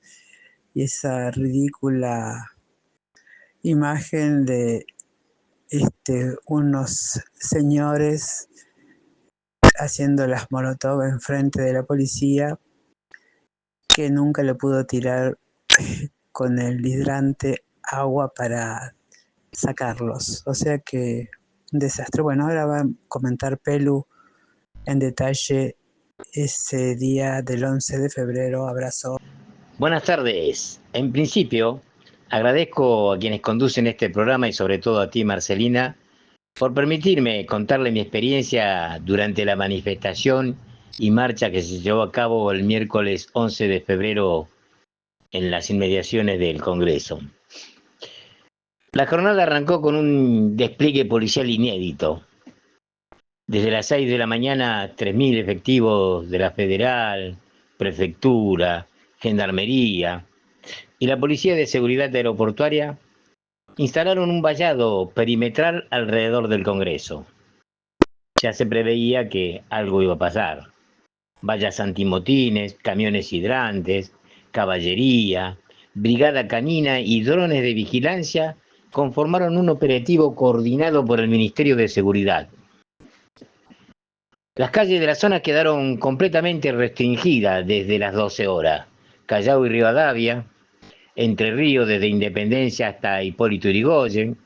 y esa ridícula imagen de unos señores haciendo las molotov enfrente de la policía, que nunca le pudo tirar con el hidrante agua para sacarlos. O sea que un desastre. Bueno, ahora va a comentar Pelu en detalle ese día del 11 de febrero. Abrazo. Buenas tardes. En principio, agradezco a quienes conducen este programa y sobre todo a ti, Marcelina, por permitirme contarle mi experiencia durante la manifestación y marcha que se llevó a cabo el miércoles 11 de febrero en las inmediaciones del Congreso. La jornada arrancó con un despliegue policial inédito. Desde las 6 de la mañana, 3.000 efectivos de la Federal, Prefectura, Gendarmería y la Policía de Seguridad Aeroportuaria instalaron un vallado perimetral alrededor del Congreso. Ya se preveía que algo iba a pasar. Vallas antimotines, camiones hidrantes, caballería, brigada canina y drones de vigilancia conformaron un operativo coordinado por el Ministerio de Seguridad. Las calles de la zona quedaron completamente restringidas desde las 12 horas. Callao y Rivadavia, Entre Ríos desde Independencia hasta Hipólito Yrigoyen,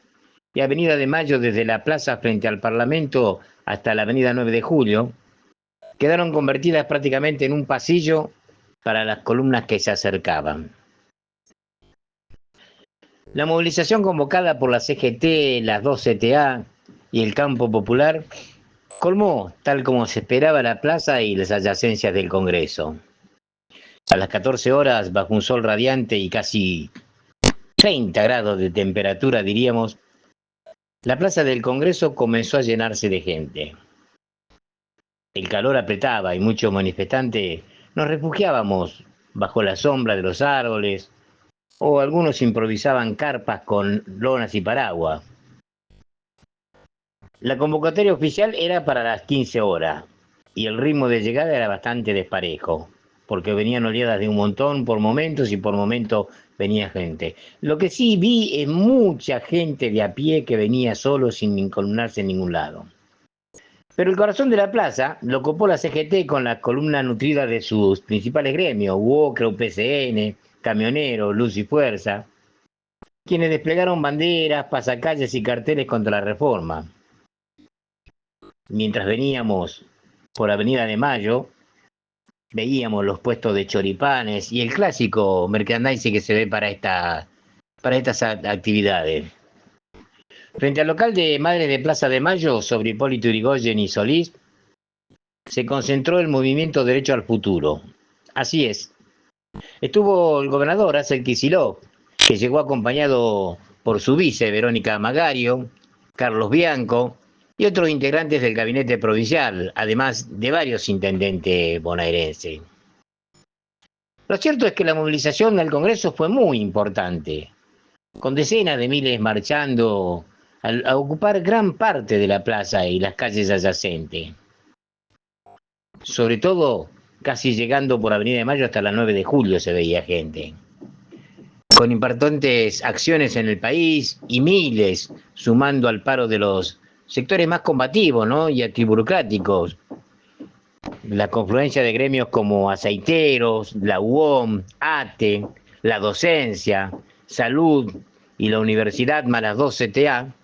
y Avenida de Mayo desde la plaza frente al Parlamento hasta la Avenida 9 de Julio, quedaron convertidas prácticamente en un pasillo para las columnas que se acercaban. La movilización convocada por la CGT, las 2 CTA y el Campo Popular colmó, tal como se esperaba, la plaza y las adyacencias del Congreso. A las 14 horas, bajo un sol radiante y casi 30 grados de temperatura, diríamos, la plaza del Congreso comenzó a llenarse de gente. El calor apretaba y muchos manifestantes nos refugiábamos bajo la sombra de los árboles o algunos improvisaban carpas con lonas y paraguas. La convocatoria oficial era para las 15 horas y el ritmo de llegada era bastante desparejo, porque venían oleadas de un montón por momentos y por momentos venía gente. Lo que sí vi es mucha gente de a pie que venía solo sin encolumnarse en ningún lado. Pero el corazón de la plaza lo ocupó la CGT con la columna nutrida de sus principales gremios, UOCRA, UPCN, Camioneros, Luz y Fuerza, quienes desplegaron banderas, pasacalles y carteles contra la reforma. Mientras veníamos por Avenida de Mayo, veíamos los puestos de choripanes y el clásico merchandising que se ve para estas actividades. Frente al local de Madres de Plaza de Mayo, sobre Hipólito Yrigoyen y Solís, se concentró el movimiento Derecho al Futuro. Así es. Estuvo el gobernador Axel Kicillof, que llegó acompañado por su vice Verónica Magario, Carlos Bianco y otros integrantes del gabinete provincial, además de varios intendentes bonaerenses. Lo cierto es que la movilización al Congreso fue muy importante, con decenas de miles marchando a ocupar gran parte de la plaza y las calles adyacentes. Sobre todo, casi llegando por Avenida de Mayo hasta la 9 de Julio se veía gente. Con importantes acciones en el país y miles sumando al paro de los sectores más combativos, ¿no?, y antiburocráticos. La confluencia de gremios como aceiteros, la UOM, ATE, la docencia, salud y la universidad más las 2 CTA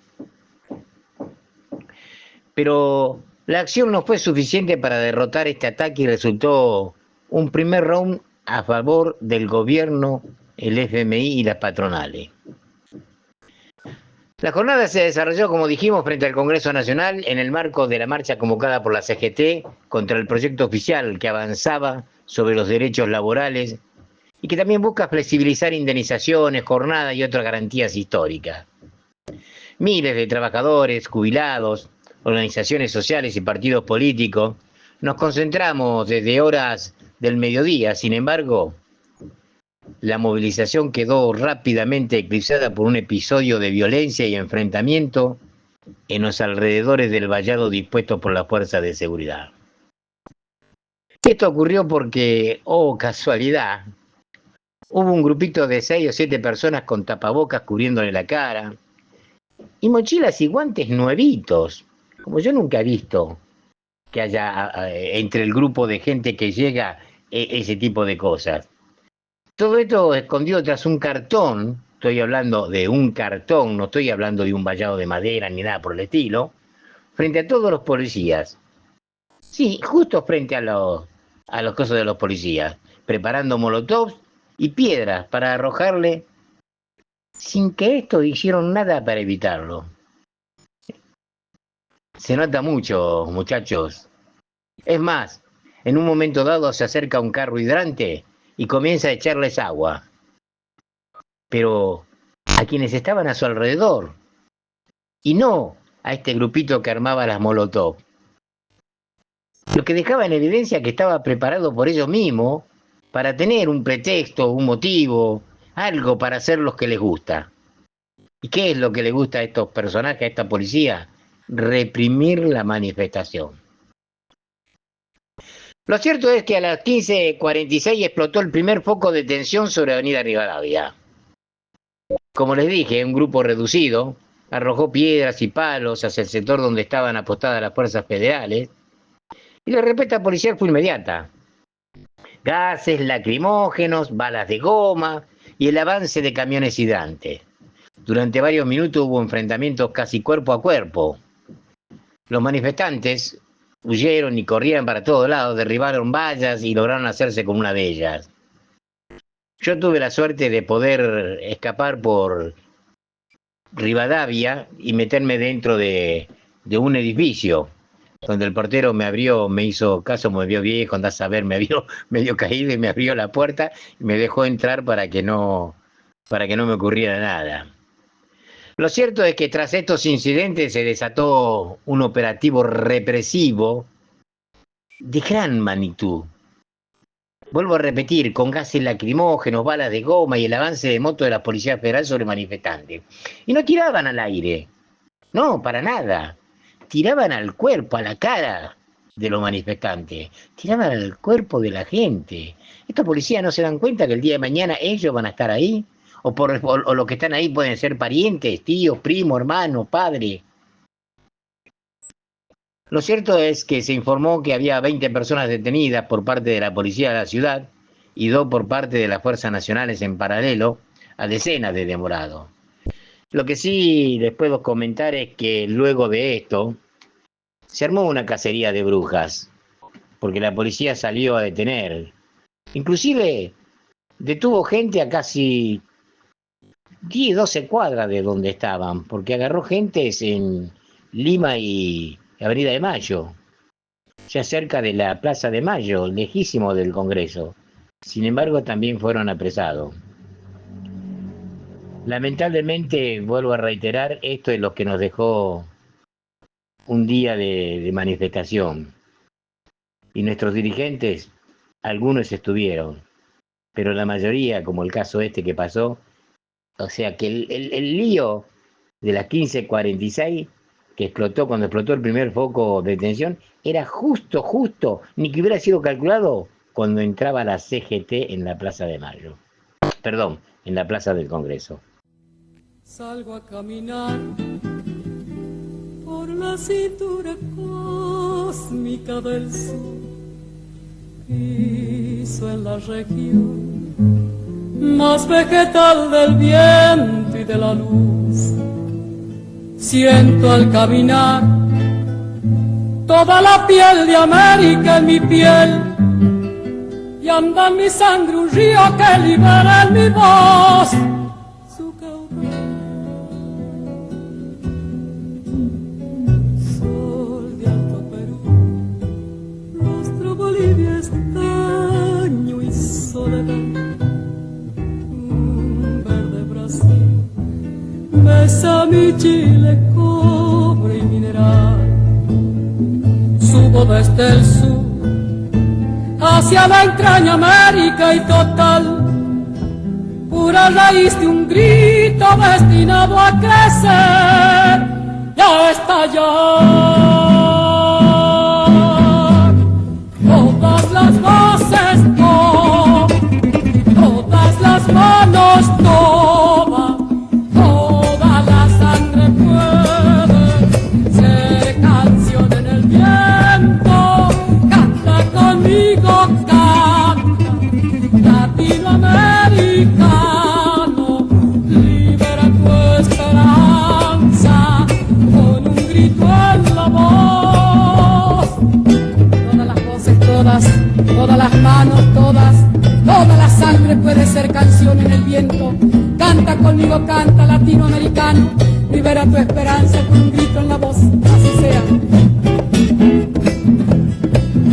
Pero la acción no fue suficiente para derrotar este ataque y resultó un primer round a favor del gobierno, el FMI y las patronales. La jornada se desarrolló, como dijimos, frente al Congreso Nacional en el marco de la marcha convocada por la CGT contra el proyecto oficial que avanzaba sobre los derechos laborales y que también busca flexibilizar indemnizaciones, jornadas y otras garantías históricas. Miles de trabajadores, jubilados, organizaciones sociales y partidos políticos nos concentramos desde horas del mediodía. Sin embargo, la movilización quedó rápidamente eclipsada por un episodio de violencia y enfrentamiento en los alrededores del vallado dispuesto por las fuerzas de seguridad. Esto ocurrió porque, oh casualidad, hubo un grupito de 6 o 7 personas con tapabocas cubriéndole la cara y mochilas y guantes nuevitos, como yo nunca he visto que haya entre el grupo de gente que llega ese tipo de cosas. Todo esto escondido tras un cartón, estoy hablando de un cartón, no estoy hablando de un vallado de madera ni nada por el estilo, frente a todos los policías. Sí, justo frente a los cosas de los policías, preparando molotovs y piedras para arrojarle, sin que estos hicieron nada para evitarlo. Se nota mucho, muchachos. Es más, en un momento dado se acerca un carro hidrante y comienza a echarles agua. Pero a quienes estaban a su alrededor, y no a este grupito que armaba las molotov. Lo que dejaba en evidencia que estaba preparado por ellos mismos para tener un pretexto, un motivo, algo para hacer lo que les gusta. ¿Y qué es lo que les gusta a estos personajes, a esta policía? Reprimir la manifestación. Lo cierto es que a las 15:46 explotó el primer foco de tensión sobre Avenida Rivadavia. Como les dije, un grupo reducido arrojó piedras y palos hacia el sector donde estaban apostadas las fuerzas federales y la respuesta policial fue inmediata. Gases lacrimógenos, balas de goma y el avance de camiones hidrantes. Durante varios minutos hubo enfrentamientos casi cuerpo a cuerpo. Los manifestantes huyeron y corrían para todos lados, derribaron vallas y lograron hacerse con una de ellas. Yo tuve la suerte de poder escapar por Rivadavia y meterme dentro de un edificio, donde el portero me abrió, me hizo caso, me vio viejo, andás a ver, me vio medio caído y me abrió la puerta y me dejó entrar para que no me ocurriera nada. Lo cierto es que tras estos incidentes se desató un operativo represivo de gran magnitud. Vuelvo a repetir, con gases lacrimógenos, balas de goma y el avance de moto de la Policía Federal sobre manifestantes. Y no tiraban al aire, no, para nada. Tiraban al cuerpo, a la cara de los manifestantes. Tiraban al cuerpo de la gente. Estos policías no se dan cuenta que el día de mañana ellos van a estar ahí. O los que están ahí pueden ser parientes, tíos, primos, hermanos, padres. Lo cierto es que se informó que había 20 personas detenidas por parte de la policía de la ciudad y 2 por parte de las fuerzas nacionales en paralelo a decenas de demorados. Lo que sí les puedo comentar es que luego de esto se armó una cacería de brujas, porque la policía salió a detener. Inclusive detuvo gente a casi 10, 12 cuadras de donde estaban, porque agarró gentes en Lima y Avenida de Mayo, ya cerca de la Plaza de Mayo, lejísimo del Congreso. Sin embargo, también fueron apresados. Lamentablemente, vuelvo a reiterar, esto es lo que nos dejó un día de manifestación. Y nuestros dirigentes, algunos estuvieron, pero la mayoría, como el caso este que pasó, o sea que el lío de las 15:46 que explotó cuando explotó el primer foco de tensión era justo, ni que hubiera sido calculado cuando entraba la CGT en la Plaza de Mayo. Perdón, en la Plaza del Congreso. Salgo a caminar por la cintura cósmica del sur, piso en la región más vegetal del viento y de la luz. Siento al caminar Toda la piel de América en mi piel, y anda en mi sangre un río que libera en mi voz su caudal. Sol de Alto Perú, nuestro Bolivia estaño y soledad. Verde Brasil, besa mi Chile, cobre y mineral. Subo desde el sur hacia la entraña América y total, pura raíz de un grito destinado a crecer y a estallar. Todas las voces, todas las manos, toda la sangre puede ser canción en el viento. Canta conmigo, canta, latinoamericano, libera tu esperanza con un grito en la voz. Todas las voces, todas las manos, toda la sangre puede ser canción en el viento. Canta conmigo, canta, latinoamericano, libera tu esperanza con un grito en la voz. Así sea.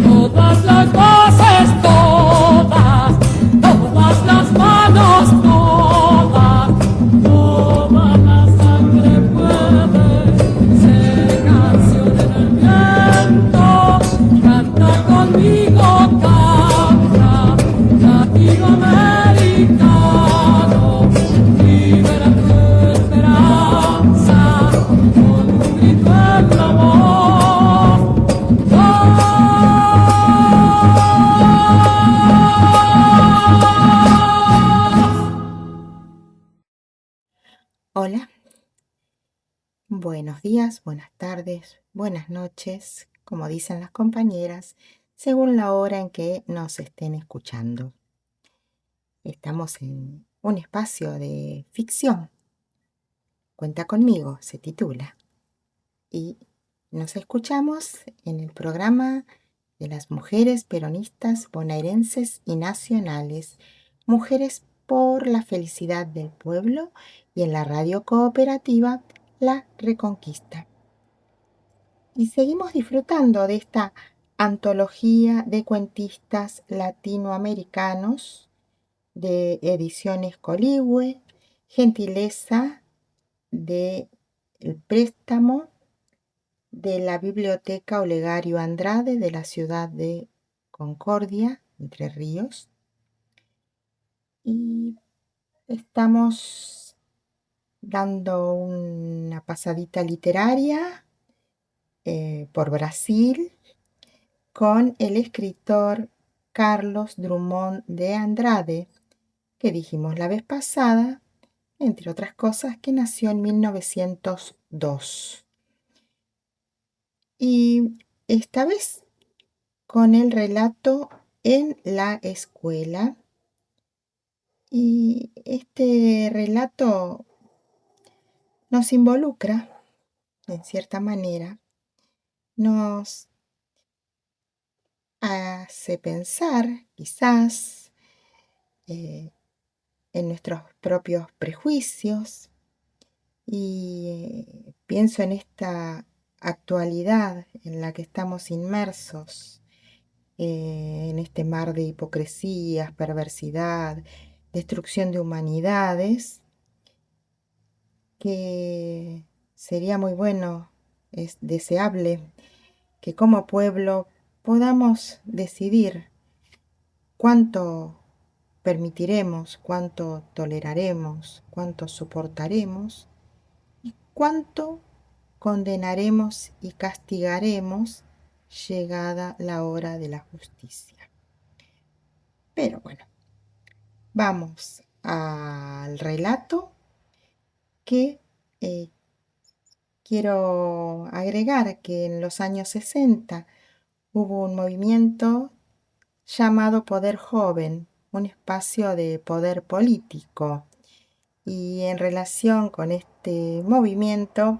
Todas las voces, todas las manos, toda la sangre puede ser canción en el viento. Canta conmigo, canta, latinoamericano, libera tu esperanza con un grito en la voz. Hola, buenos días, buenas tardes, buenas noches, como dicen las compañeras, según la hora en que nos estén escuchando. Estamos en un espacio de ficción. Cuenta conmigo, se titula. Y nos escuchamos en el programa de las mujeres peronistas bonaerenses y nacionales, Mujeres por la Felicidad del Pueblo, y en la radio cooperativa La Reconquista. Y seguimos disfrutando de esta antología de cuentistas latinoamericanos de Ediciones Coligüe, gentileza de El Préstamo de la Biblioteca Olegario Andrade de la ciudad de Concordia, Entre Ríos. Y estamos dando una pasadita literaria por Brasil con el escritor Carlos Drummond de Andrade, que dijimos la vez pasada, entre otras cosas, que nació en 1902. Y esta vez con el relato En la escuela. Y este relato nos involucra, en cierta manera, nos hace pensar, quizás, en nuestros propios prejuicios, y pienso en esta actualidad en la que estamos inmersos, en este mar de hipocresías, perversidad, destrucción de humanidades, que sería muy bueno, es deseable, que como pueblo podamos decidir cuánto permitiremos, cuánto toleraremos, cuánto soportaremos y cuánto condenaremos y castigaremos llegada la hora de la justicia. Pero bueno, vamos al relato que quiero agregar que en los años 60 hubo un movimiento llamado Poder Joven, un espacio de poder político. Y en relación con este movimiento,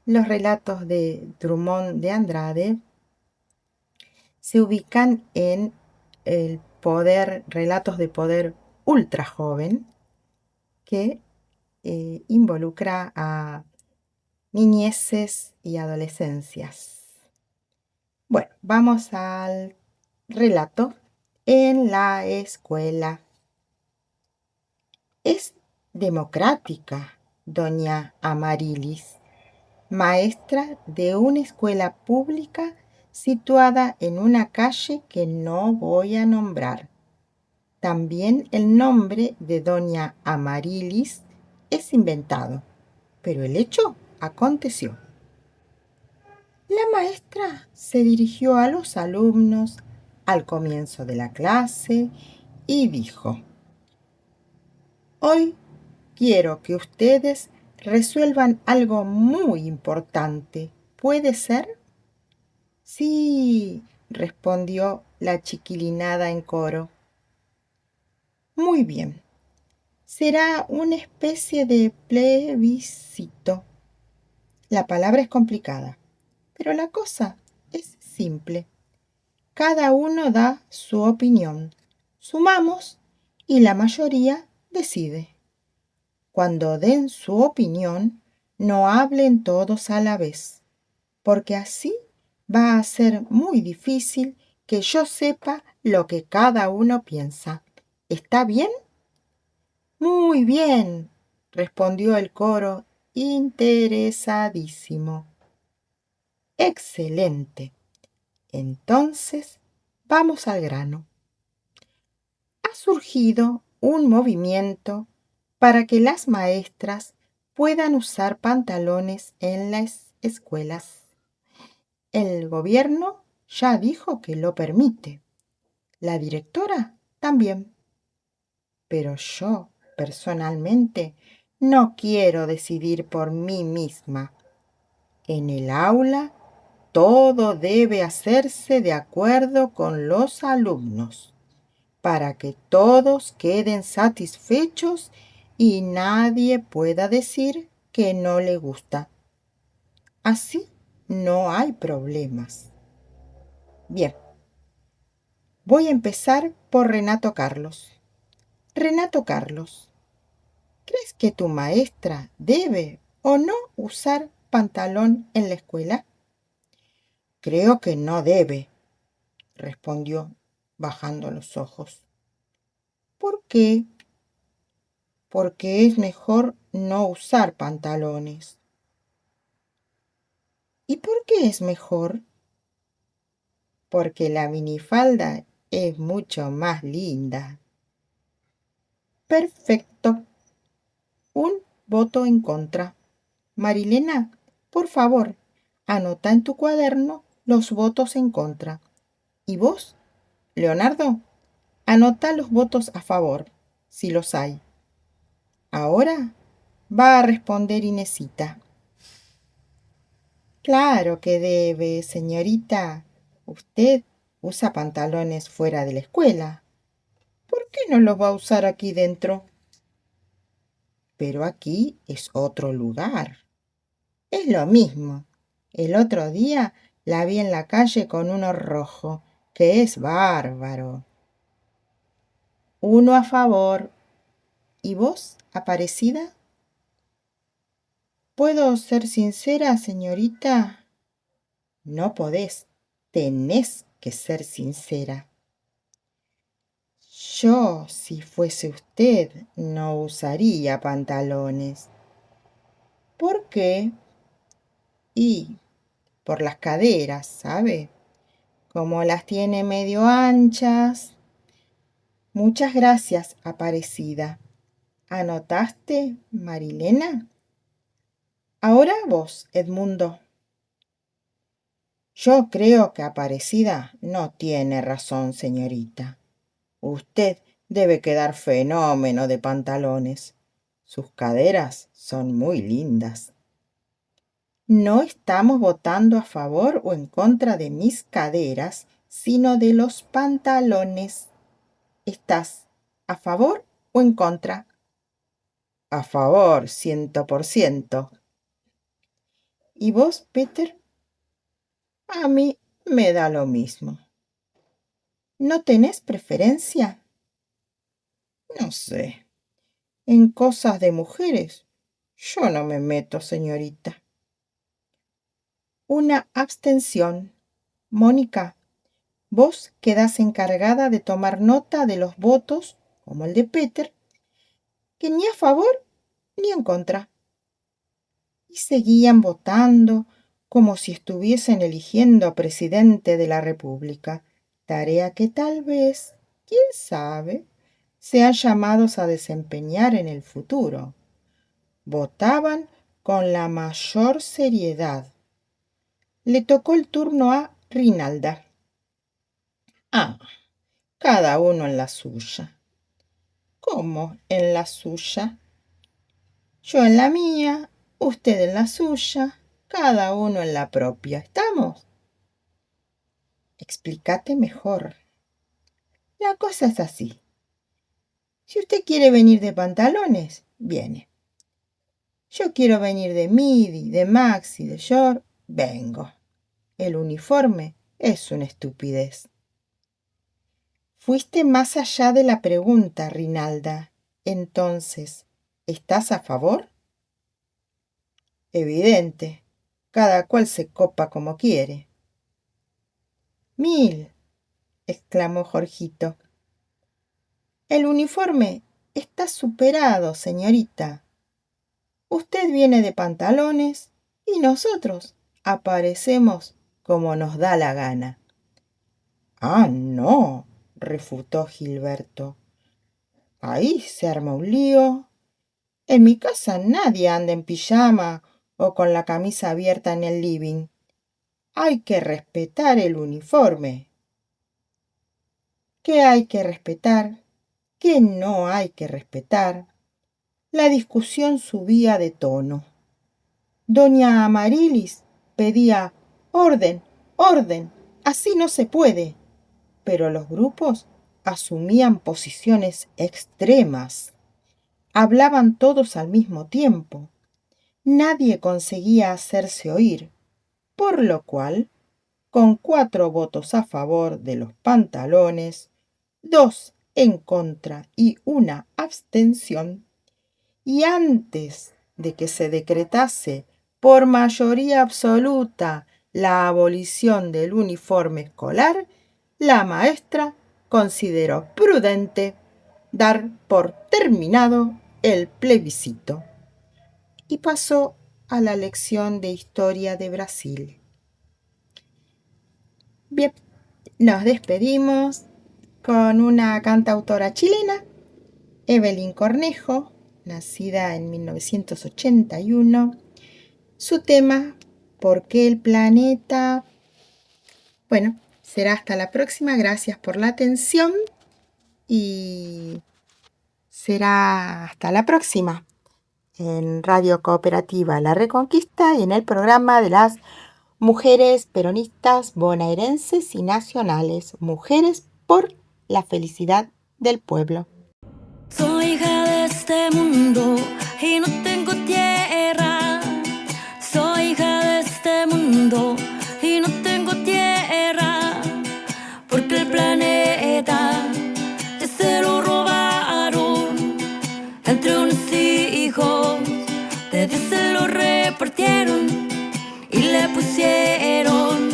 los relatos de Drummond de Andrade se ubican en el poder, relatos de poder ultra joven que involucra a niñeces y adolescencias. Bueno, vamos al relato. En la escuela. Es democrática, doña Amarilis, maestra de una escuela pública situada en una calle que no voy a nombrar. También el nombre de doña Amarilis es inventado, pero el hecho aconteció. La maestra se dirigió a los alumnos al comienzo de la clase y dijo: Hoy quiero que ustedes resuelvan algo muy importante. ¿Puede ser? Sí, respondió la chiquilinada en coro. Muy bien. Será una especie de plebiscito. La palabra es complicada, pero la cosa es simple. Cada uno da su opinión. Sumamos y la mayoría decide. Cuando den su opinión, no hablen todos a la vez, porque así va a ser muy difícil que yo sepa lo que cada uno piensa. ¿Está bien? Muy bien, respondió el coro interesadísimo. Excelente. Entonces, vamos al grano. Ha surgido un movimiento para que las maestras puedan usar pantalones en las escuelas. El gobierno ya dijo que lo permite. La directora también. Pero yo, personalmente, no quiero decidir por mí misma. En el aula, todo debe hacerse de acuerdo con los alumnos, para que todos queden satisfechos y nadie pueda decir que no le gusta. Así no hay problemas. Bien, voy a empezar por Renato Carlos. Renato Carlos, ¿crees que tu maestra debe o no usar pantalón en la escuela? Creo que no debe, respondió bajando los ojos. ¿Por qué? Porque es mejor no usar pantalones. ¿Y por qué es mejor? Porque la minifalda es mucho más linda. Perfecto. Un voto en contra. Marilena, por favor, anota en tu cuaderno los votos en contra. ¿Y vos, Leonardo? Anota los votos a favor, si los hay. Ahora va a responder Inesita. Claro que debe, señorita. Usted usa pantalones fuera de la escuela. ¿Por qué no los va a usar aquí dentro? Pero aquí es otro lugar. Es lo mismo. El otro día la vi en la calle con uno rojo, que es bárbaro. Uno a favor. ¿Y vos, Aparecida? ¿Puedo ser sincera, señorita? No podés. Tenés que ser sincera. Yo, si fuese usted, no usaría pantalones. ¿Por qué? Y por las caderas, ¿sabe? Como las tiene medio anchas. Muchas gracias, Aparecida. ¿Anotaste, Marilena? Ahora vos, Edmundo. Yo creo que Aparecida no tiene razón, señorita. Usted debe quedar fenómeno de pantalones. Sus caderas son muy lindas. No estamos votando a favor o en contra de mis caderas, sino de los pantalones. ¿Estás a favor o en contra? A favor, 100%. ¿Y vos, Peter? A mí me da lo mismo. ¿No tenés preferencia? No sé. En cosas de mujeres, yo no me meto, señorita. Una abstención. Mónica, vos quedás encargada de tomar nota de los votos, como el de Peter, que ni a favor ni en contra. Y seguían votando como si estuviesen eligiendo a presidente de la República, tarea que tal vez, quién sabe, sean llamados a desempeñar en el futuro. Votaban con la mayor seriedad. Le tocó el turno a Rinalda. Ah, cada uno en la suya. ¿Cómo en la suya? Yo en la mía, usted en la suya, cada uno en la propia. ¿Estamos? Explícate mejor. La cosa es así. Si usted quiere venir de pantalones, viene. Yo quiero venir de midi, de maxi, de short, vengo. El uniforme es una estupidez. Fuiste más allá de la pregunta, Rinalda. Entonces, ¿estás a favor? Evidente. Cada cual se copa como quiere. Mil, exclamó Jorgito. El uniforme está superado, señorita. Usted viene de pantalones y nosotros aparecemos como nos da la gana. Ah, no, refutó Gilberto. Ahí se arma un lío. En mi casa nadie anda en pijama o con la camisa abierta en el living. Hay que respetar el uniforme. ¿Qué hay que respetar? ¿Qué no hay que respetar? La discusión subía de tono. Doña Amarilis pedía orden, orden, así no se puede. Pero los grupos asumían posiciones extremas. Hablaban todos al mismo tiempo. Nadie conseguía hacerse oír, por lo cual, con 4 votos a favor de los pantalones, 2 en contra y 1 abstención, y antes de que se decretase por mayoría absoluta la abolición del uniforme escolar, la maestra consideró prudente dar por terminado el plebiscito y pasó a la lección de historia de Brasil. Bien, nos despedimos con una cantautora chilena, Evelyn Cornejo, nacida en 1981. Su tema, ¿por qué el planeta? Bueno, será hasta la próxima. Gracias por la atención y será hasta la próxima en Radio Cooperativa La Reconquista y en el programa de las mujeres peronistas bonaerenses y nacionales, Mujeres por la Felicidad del Pueblo. Soy hija de este mundo y no tengo tierra. Soy hija de este mundo y no tengo tierra. Porque el planeta se lo robaron entre unos hijos. De Dios se lo repartieron y le pusieron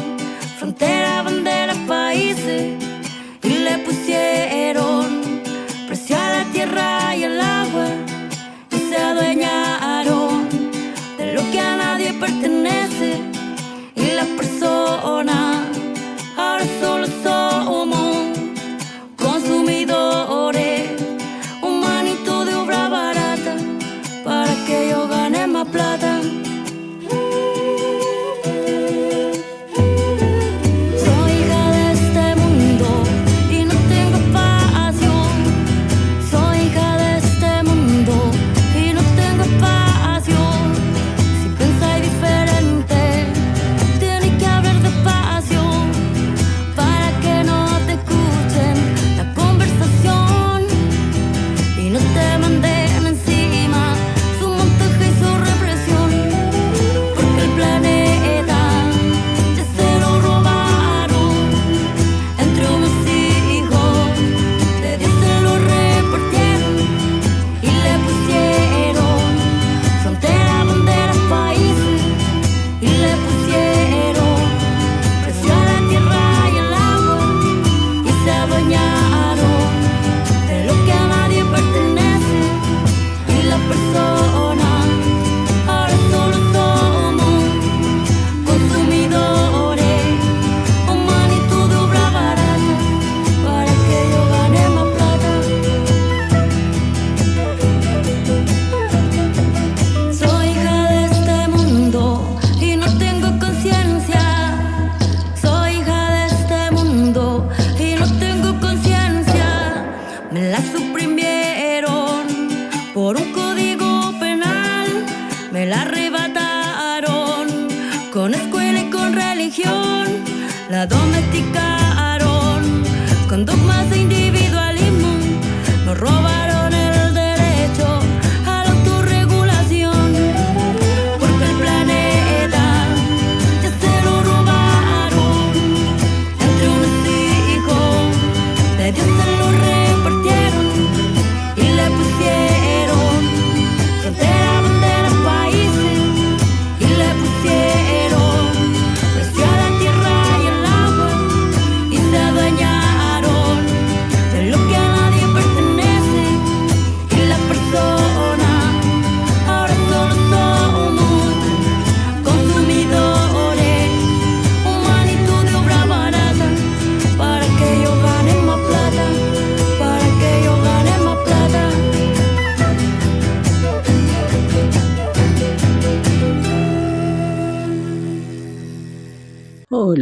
frontera, bandera, países. Y le pusieron precio a la tierra y al agua, y se adueñaron de lo que a nadie pertenece, y la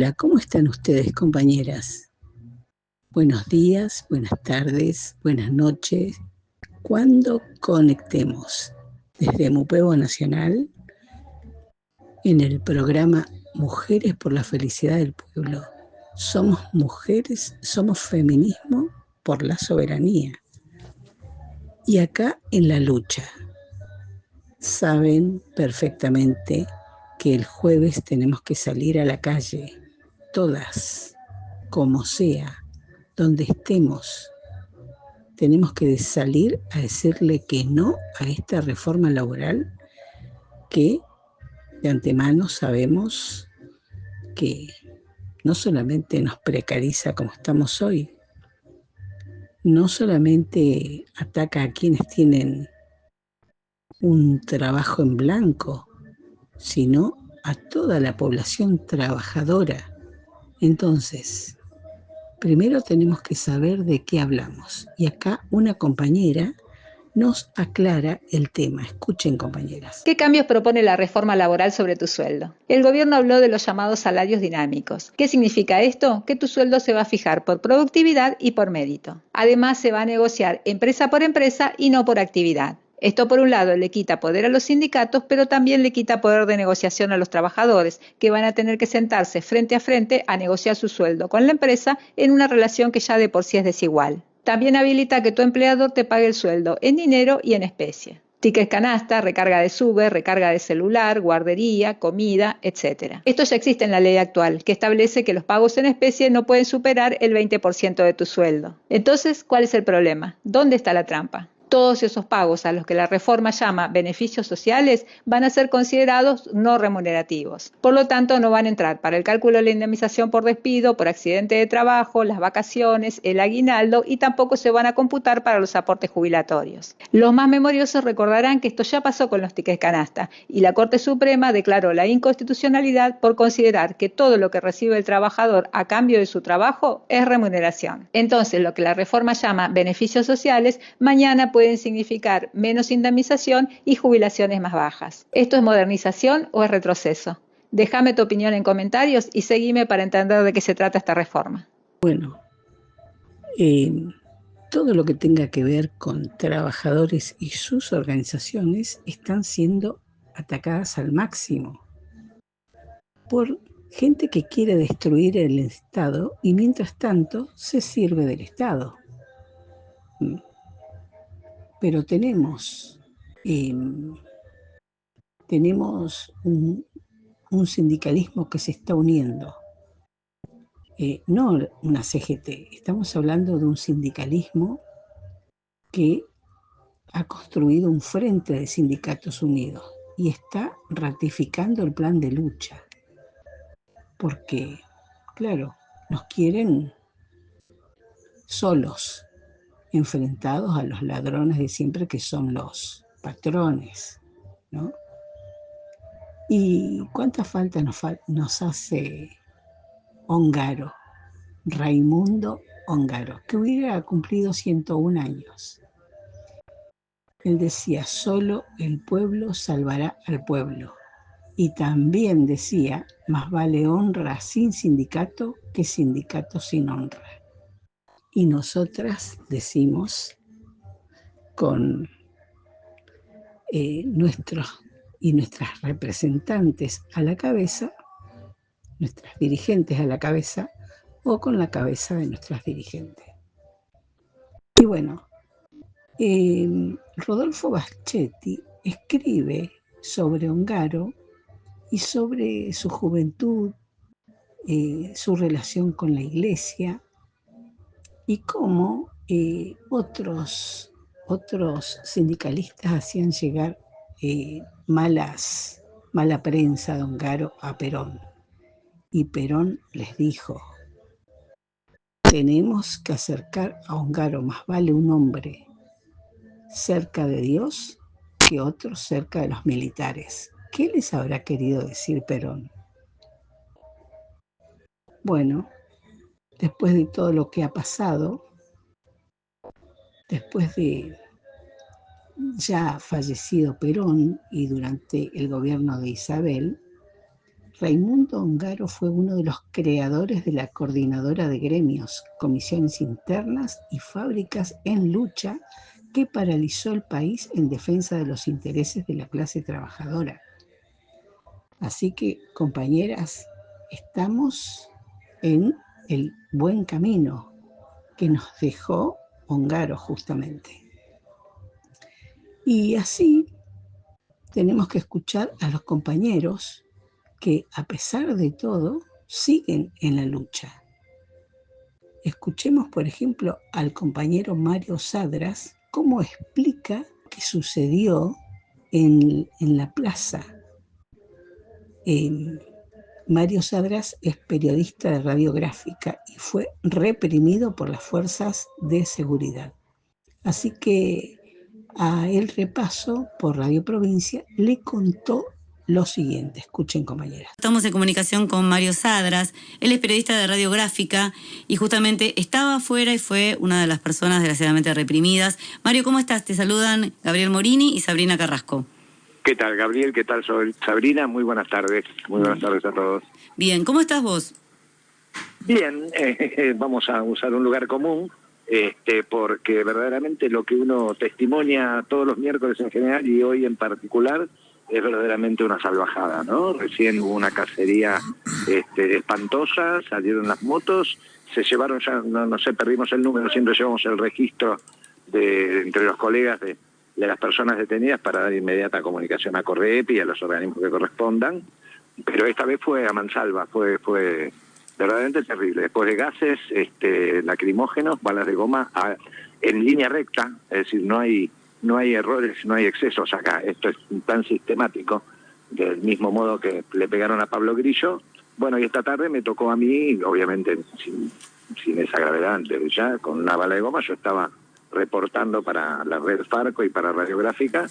Hola, ¿cómo están ustedes, compañeras? Buenos días, buenas tardes, buenas noches. Cuando conectemos desde Mupebo Nacional en el programa Mujeres por la Felicidad del Pueblo. Somos mujeres, somos feminismo por la soberanía. Y acá en la lucha. Saben perfectamente que el jueves tenemos que salir a la calle, todas, como sea, donde estemos. Tenemos que salir a decirle que no a esta reforma laboral que de antemano sabemos que no solamente nos precariza como estamos hoy, no solamente ataca a quienes tienen un trabajo en blanco, sino a toda la población trabajadora. Entonces, primero tenemos que saber de qué hablamos. Y acá una compañera nos aclara el tema. Escuchen, compañeras. ¿Qué cambios propone la reforma laboral sobre tu sueldo? El gobierno habló de los llamados salarios dinámicos. ¿Qué significa esto? Que tu sueldo se va a fijar por productividad y por mérito. Además, se va a negociar empresa por empresa y no por actividad. Esto, por un lado, le quita poder a los sindicatos, pero también le quita poder de negociación a los trabajadores, que van a tener que sentarse frente a frente a negociar su sueldo con la empresa en una relación que ya de por sí es desigual. También habilita que tu empleador te pague el sueldo en dinero y en especie. Tickets canasta, recarga de sube, recarga de celular, guardería, comida, etc. Esto ya existe en la ley actual, que establece que los pagos en especie no pueden superar el 20% de tu sueldo. Entonces, ¿cuál es el problema? ¿Dónde está la trampa? Todos esos pagos a los que la reforma llama beneficios sociales van a ser considerados no remunerativos. Por lo tanto, no van a entrar para el cálculo de la indemnización por despido, por accidente de trabajo, las vacaciones, el aguinaldo y tampoco se van a computar para los aportes jubilatorios. Los más memoriosos recordarán que esto ya pasó con los tickets canasta y la Corte Suprema declaró la inconstitucionalidad por considerar que todo lo que recibe el trabajador a cambio de su trabajo es remuneración. Entonces, lo que la reforma llama beneficios sociales, mañana pueden significar menos indemnización y jubilaciones más bajas. ¿Esto es modernización o es retroceso? Déjame tu opinión en comentarios y seguime para entender de qué se trata esta reforma. Bueno, todo lo que tenga que ver con trabajadores y sus organizaciones están siendo atacadas al máximo por gente que quiere destruir el Estado y mientras tanto se sirve del Estado. Pero tenemos un sindicalismo que se está uniendo, no una CGT, estamos hablando de un sindicalismo que ha construido un frente de sindicatos unidos y está ratificando el plan de lucha, porque, claro, nos quieren solos, enfrentados a los ladrones de siempre que son los patrones, ¿no? ¿Y cuánta falta nos hace Ongaro, Raimundo Ongaro, que hubiera cumplido 101 años? Él decía, solo el pueblo salvará al pueblo. Y también decía, más vale honra sin sindicato que sindicato sin honra. Y nosotras decimos con nuestros y nuestras representantes a la cabeza, nuestras dirigentes a la cabeza, o con la cabeza de nuestras dirigentes. Y bueno, Rodolfo Baschetti escribe sobre Ongaro y sobre su juventud, su relación con la iglesia, y cómo otros sindicalistas hacían llegar mala prensa de Ongaro a Perón. Y Perón les dijo, tenemos que acercar a Ongaro, más vale un hombre cerca de Dios que otro cerca de los militares. ¿Qué les habrá querido decir Perón? Bueno, después de todo lo que ha pasado, después de ya fallecido Perón y durante el gobierno de Isabel, Raimundo Ongaro fue uno de los creadores de la Coordinadora de Gremios, Comisiones Internas y Fábricas en Lucha, que paralizó el país en defensa de los intereses de la clase trabajadora. Así que, compañeras, estamos en el buen camino que nos dejó Ongaro justamente. Y así tenemos que escuchar a los compañeros que, a pesar de todo, siguen en la lucha. Escuchemos, por ejemplo, al compañero Mario Sadras, cómo explica qué sucedió en la plaza. Mario Sadras es periodista de Radiográfica y fue reprimido por las fuerzas de seguridad. Así que a el repaso por Radio Provincia le contó lo siguiente. Escuchen, compañeras. Estamos en comunicación con Mario Sadras. Él es periodista de Radiográfica y justamente estaba afuera y fue una de las personas desgraciadamente reprimidas. Mario, ¿cómo estás? Te saludan Gabriel Morini y Sabrina Carrasco. ¿Qué tal, Gabriel? ¿Qué tal, Sabrina? Muy buenas tardes. Muy buenas tardes a todos. Bien, ¿cómo estás vos? Bien, vamos a usar un lugar común, porque verdaderamente lo que uno testimonia todos los miércoles en general y hoy en particular es verdaderamente una salvajada, ¿no? Recién hubo una cacería espantosa, salieron las motos, se llevaron ya, no sé, perdimos el número, siempre llevamos el registro entre los colegas de las personas detenidas para dar inmediata comunicación a Correpi y a los organismos que correspondan, pero esta vez fue a mansalva, fue verdaderamente terrible. Después de gases, lacrimógenos, balas de goma, en línea recta, es decir, no hay errores, no hay excesos acá. Esto es tan sistemático, del mismo modo que le pegaron a Pablo Grillo. Bueno, y esta tarde me tocó a mí, obviamente sin esa gravedad, antes ya con una bala de goma. Yo estaba reportando para la red Farco y para Radiográfica.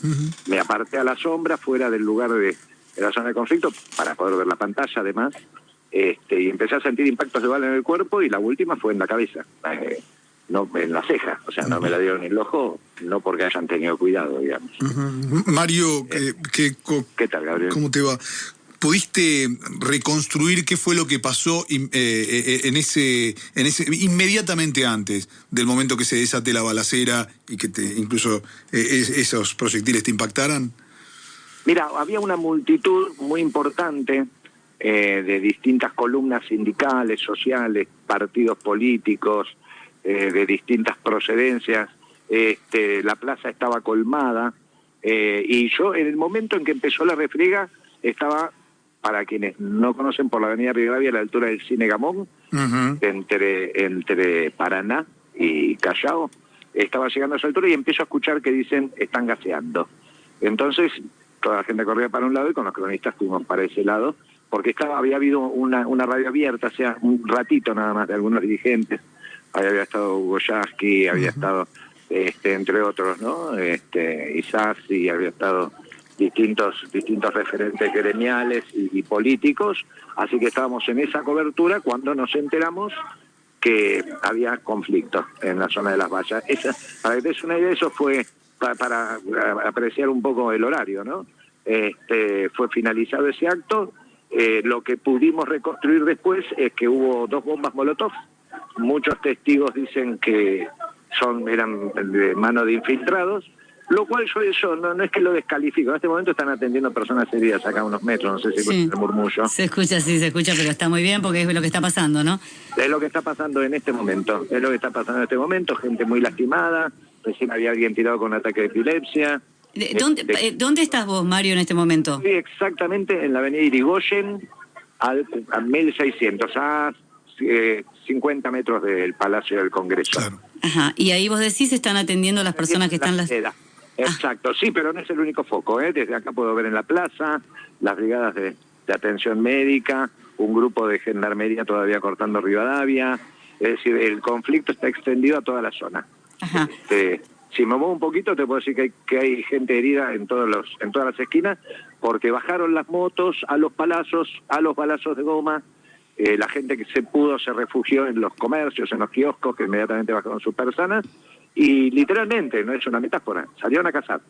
Me aparté a la sombra, fuera del lugar de la zona de conflicto, para poder ver la pantalla además, y empecé a sentir impactos de bala en el cuerpo, y la última fue en la cabeza, no en la ceja, o sea, no me la dieron en el ojo, no porque hayan tenido cuidado, digamos. Mario, ¿qué tal, Gabriel? ¿Cómo te va? ¿Pudiste reconstruir qué fue lo que pasó en ese inmediatamente antes del momento que se desate la balacera y que incluso esos proyectiles te impactaran? Mira, había una multitud muy importante de distintas columnas sindicales, sociales, partidos políticos, de distintas procedencias. La plaza estaba colmada, y yo en el momento en que empezó la refriega estaba, para quienes no conocen, por la avenida Rivadavia, a la altura del Cine Gamón, entre Paraná y Callao. Estaba llegando a esa altura y empiezo a escuchar que dicen, están gaseando. Entonces toda la gente corría para un lado y con los cronistas fuimos para ese lado, porque había habido una radio abierta, o sea, un ratito nada más, de algunos dirigentes. Había estado Hugo Yasky, había estado, entre otros, ¿no? Isasi, había estado distintos referentes gremiales y políticos, así que estábamos en esa cobertura cuando nos enteramos que había conflicto en la zona de las vallas. Para que te des una idea, eso fue para apreciar un poco el horario, ¿no? Fue finalizado ese acto. Lo que pudimos reconstruir después es que hubo 2 bombas Molotov. Muchos testigos dicen que eran de mano de infiltrados, lo cual yo eso no es que lo descalifico. En este momento están atendiendo personas heridas acá a unos metros, no sé si escuchan el murmullo. Se escucha, pero está muy bien porque es lo que está pasando, ¿no? Es lo que está pasando en este momento, gente muy lastimada, recién había alguien tirado con ataque de epilepsia. ¿Dónde estás vos, Mario, en este momento? Estoy exactamente en la avenida Irigoyen, a 1600, a 50 metros del Palacio del Congreso. Claro. Ajá, y ahí vos decís están atendiendo a las personas que están Exacto, sí, pero no es el único foco, ¿eh? Desde acá puedo ver en la plaza las brigadas de atención médica, un grupo de gendarmería todavía cortando Rivadavia, es decir, el conflicto está extendido a toda la zona. Ajá. Si me muevo un poquito te puedo decir que hay gente herida en todas las esquinas, porque bajaron las motos a los balazos de goma. La gente que se pudo se refugió en los comercios, en los kioscos, que inmediatamente bajaron sus persianas, y literalmente, no es una metáfora, salieron a cazar.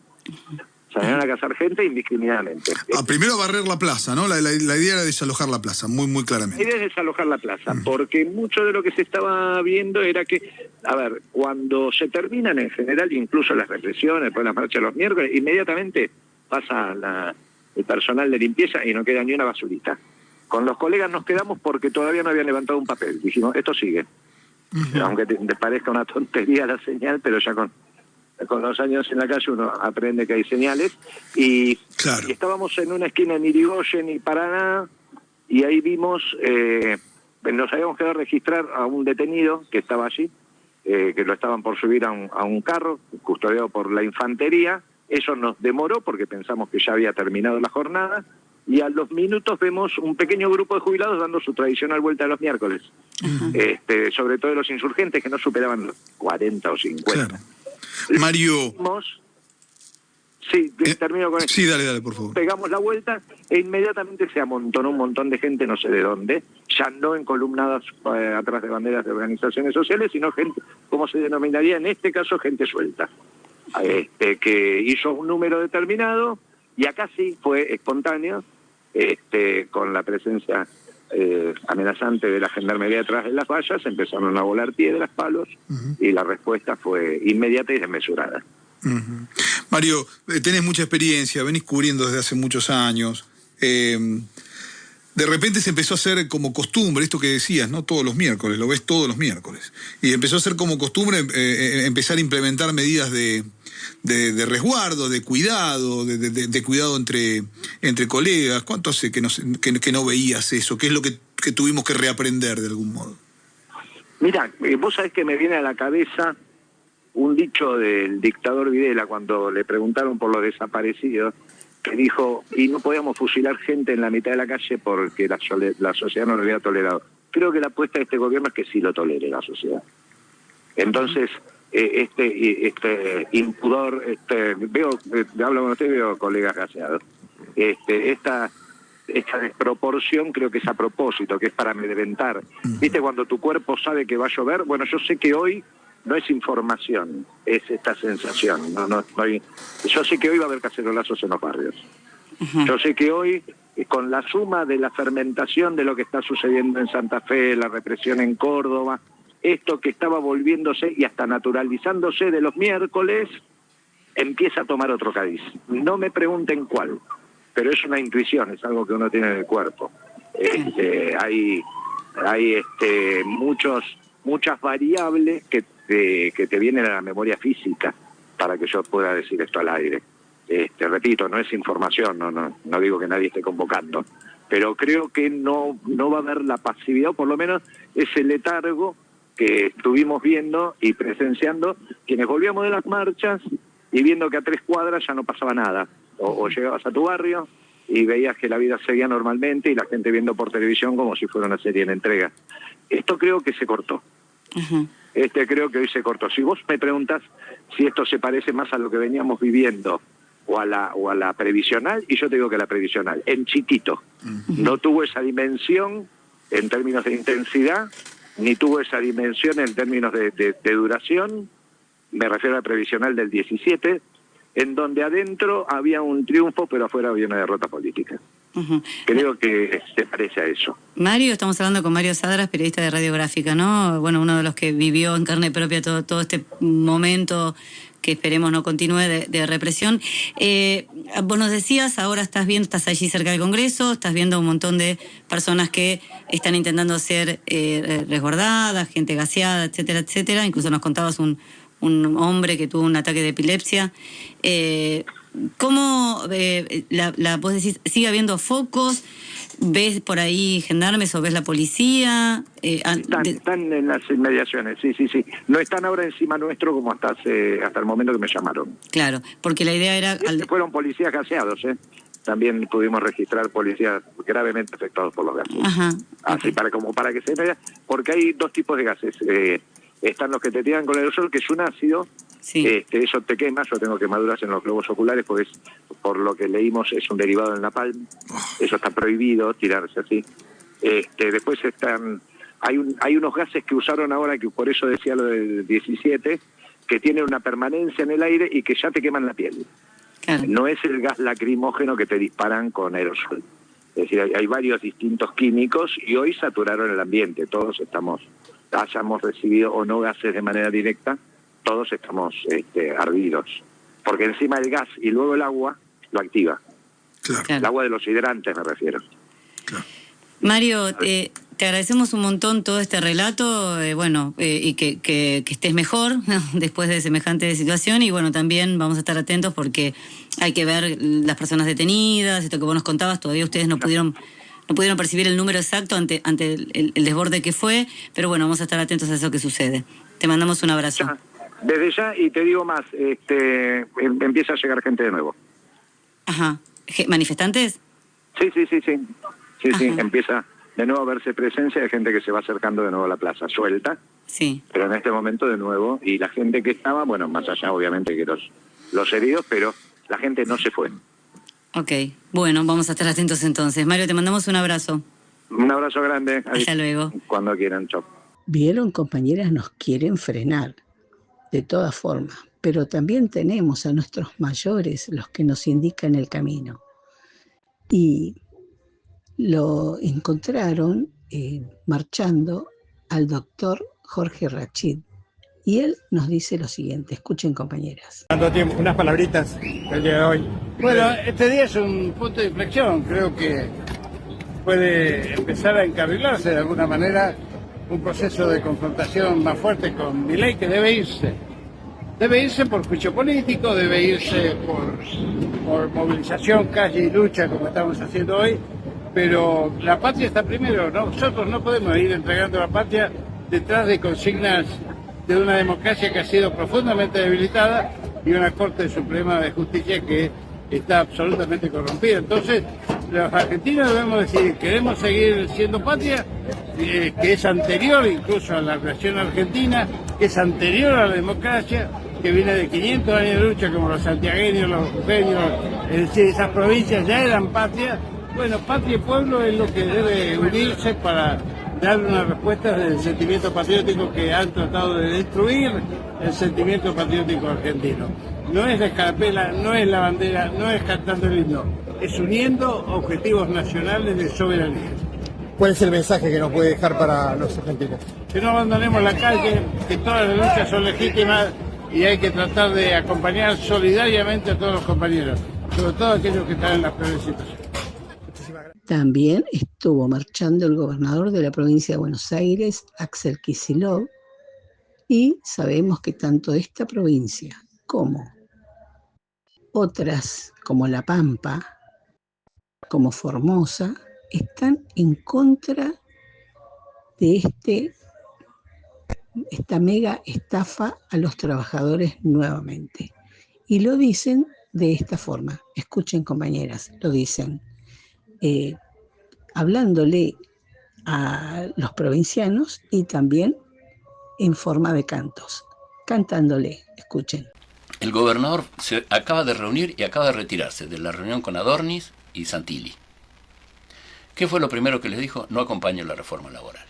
Salieron a cazar gente indiscriminadamente. Primero barrer la plaza, ¿no? La idea era desalojar la plaza, muy claramente. La idea es desalojar la plaza, porque mucho de lo que se estaba viendo era que, a ver, cuando se terminan en general incluso las represiones, después de la marcha de los miércoles, inmediatamente pasa el personal de limpieza y no queda ni una basurita. Con los colegas nos quedamos porque todavía no habían levantado un papel. Dijimos, esto sigue. Aunque te parezca una tontería la señal, pero ya con los años en la calle uno aprende que hay señales. Y estábamos en una esquina en Irigoyen y Paraná, y ahí vimos, nos habíamos quedado a registrar a un detenido que estaba allí, que lo estaban por subir a un carro, custodiado por la infantería. Eso nos demoró porque pensamos que ya había terminado la jornada, y a los minutos vemos un pequeño grupo de jubilados dando su tradicional vuelta de los miércoles. Sobre todo de los insurgentes, que no superaban los 40 o 50. Claro. Mario... Sí, termino con esto. Sí, dale, por favor. Pegamos la vuelta e inmediatamente se amontonó un montón de gente, no sé de dónde, ya no encolumnadas atrás de banderas de organizaciones sociales, sino gente, ¿cómo se denominaría en este caso? Gente suelta, que hizo un número determinado, y acá sí fue espontáneo, con la presencia amenazante de la gendarmería detrás de las vallas, empezaron a volar piedras, palos, y la respuesta fue inmediata y desmesurada. Mario, tenés mucha experiencia, venís cubriendo desde hace muchos años. De repente se empezó a hacer como costumbre, esto que decías, ¿no? Todos los miércoles, lo ves todos los miércoles. Y empezó a ser como costumbre empezar a implementar medidas de resguardo, de cuidado, de cuidado entre colegas. ¿Cuánto hace que no veías eso? ¿Qué es lo que tuvimos que reaprender de algún modo? Mira, vos sabés que me viene a la cabeza un dicho del dictador Videla cuando le preguntaron por los desaparecidos, que dijo, y no podíamos fusilar gente en la mitad de la calle porque la sociedad no lo había tolerado. Creo que la apuesta de este gobierno es que sí lo tolere la sociedad. Entonces, impudor, hablo con usted, veo colegas gaseados. Esta desproporción creo que es a propósito, que es para amedrentar. ¿Viste cuando tu cuerpo sabe que va a llover? Bueno, yo sé que hoy no es información, es esta sensación. Yo sé que hoy va a haber cacerolazos en los barrios. Yo sé que hoy, con la suma de la fermentación de lo que está sucediendo en Santa Fe, la represión en Córdoba, esto que estaba volviéndose y hasta naturalizándose de los miércoles, empieza a tomar otro cariz. No me pregunten cuál, pero es una intuición, es algo que uno tiene en el cuerpo. Hay muchas variables que te vienen a la memoria física para que yo pueda decir esto al aire. Repito, no es información, no digo que nadie esté convocando, pero creo que no va a haber la pasividad, o por lo menos ese letargo que estuvimos viendo y presenciando quienes volvíamos de las marchas y viendo que a 3 cuadras ya no pasaba nada, o llegabas a tu barrio y veías que la vida seguía normalmente y la gente viendo por televisión como si fuera una serie en entrega. Esto creo que se cortó. Creo que hoy se cortó. Si vos me preguntas si esto se parece más a lo que veníamos viviendo o a la previsional, y yo te digo que la previsional, en chiquito, no tuvo esa dimensión en términos de intensidad, ni tuvo esa dimensión en términos de duración. Me refiero a la previsional del 17, en donde adentro había un triunfo, pero afuera había una derrota política. Creo que se parece a eso. Mario, estamos hablando con Mario Sadras, periodista de Radiográfica, ¿no? Bueno, uno de los que vivió en carne propia todo este momento que esperemos no continúe de represión. Vos nos decías, ahora estás allí cerca del Congreso, estás viendo un montón de personas que están intentando ser resguardadas, gente gaseada, etcétera, etcétera. Incluso nos contabas un hombre que tuvo un ataque de epilepsia. ¿Cómo vos decís, sigue habiendo focos? ¿Ves por ahí gendarmes o ves la policía? Están en las inmediaciones, sí. No están ahora encima nuestro como hasta el momento que me llamaron. Claro, porque la idea era... Fueron policías gaseados, También pudimos registrar policías gravemente afectados por los gases. Así, para que se vea, porque hay 2 tipos de gases. Están los que te tiran con el aerosol, que es un ácido. Eso te quema. Yo tengo quemaduras en los globos oculares porque por lo que leímos es un derivado del napalm. Eso está prohibido, tirarse así. Después hay unos gases que usaron ahora, que por eso decía lo del 17, que tienen una permanencia en el aire y que ya te queman la piel. Claro. No es el gas lacrimógeno que te disparan con aerosol. Es decir, hay varios distintos químicos y hoy saturaron el ambiente. Todos hayamos recibido o no gases de manera directa, todos estamos ardidos. Porque encima el gas y luego el agua lo activa. Claro. El agua de los hidrantes me refiero. Claro. Mario, te agradecemos un montón todo este relato, y que estés mejor, ¿no?, después de semejante situación, y bueno, también vamos a estar atentos porque hay que ver las personas detenidas, esto que vos nos contabas, todavía ustedes no pudieron percibir el número exacto ante el desborde que fue, pero bueno, vamos a estar atentos a eso que sucede. Te mandamos un abrazo. Ya, desde ya, y te digo más, empieza a llegar gente de nuevo. Ajá. ¿Manifestantes? Sí, empieza de nuevo a verse presencia de gente que se va acercando de nuevo a la plaza, suelta, sí, pero en este momento de nuevo, y la gente que estaba, bueno, más allá obviamente que los heridos, pero la gente no se fue. Ok, bueno, vamos a estar atentos entonces. Mario, te mandamos un abrazo. Un abrazo grande. Hasta luego. Cuando quieran, chao. Vieron, compañeras, nos quieren frenar, de todas formas, pero también tenemos a nuestros mayores, los que nos indican el camino. Y lo encontraron marchando al doctor Jorge Rachid. Y él nos dice lo siguiente, escuchen, compañeras. Tanto tiempo, unas palabritas el día de hoy. Bueno, este día es un punto de inflexión, creo que puede empezar a encarrilarse de alguna manera un proceso de confrontación más fuerte con Milei, que debe irse. Debe irse por juicio político, debe irse por movilización, calle y lucha, como estamos haciendo hoy, pero la patria está primero, ¿no? Nosotros no podemos ir entregando la patria detrás de consignas de una democracia que ha sido profundamente debilitada y una Corte Suprema de Justicia que está absolutamente corrompida. Entonces, los argentinos debemos decir, queremos seguir siendo patria, que es anterior incluso a la nación argentina, que es anterior a la democracia, que viene de 500 años de lucha, como los santiagueños, los jujeños, es decir, esas provincias ya eran patria. Bueno, patria y pueblo es lo que debe unirse para dar una respuesta del sentimiento patriótico que han tratado de destruir el sentimiento patriótico argentino. No es la escarapela, no es la bandera, no es cantando el himno, es uniendo objetivos nacionales de soberanía. ¿Cuál es el mensaje que nos puede dejar para los argentinos? Que no abandonemos la calle, que todas las luchas son legítimas y hay que tratar de acompañar solidariamente a todos los compañeros, sobre todo aquellos que están en las peores situaciones. También estuvo marchando el gobernador de la provincia de Buenos Aires, Axel Kicillof, y sabemos que tanto esta provincia como otras, como La Pampa, como Formosa, están en contra de esta mega estafa a los trabajadores nuevamente. Y lo dicen de esta forma. Escuchen, compañeras, lo dicen. Hablándole a los provincianos y también en forma de cantos, cantándole, escuchen. El gobernador se acaba de reunir y acaba de retirarse de la reunión con Adornis y Santilli. ¿Qué fue lo primero que les dijo? No acompaño la reforma laboral.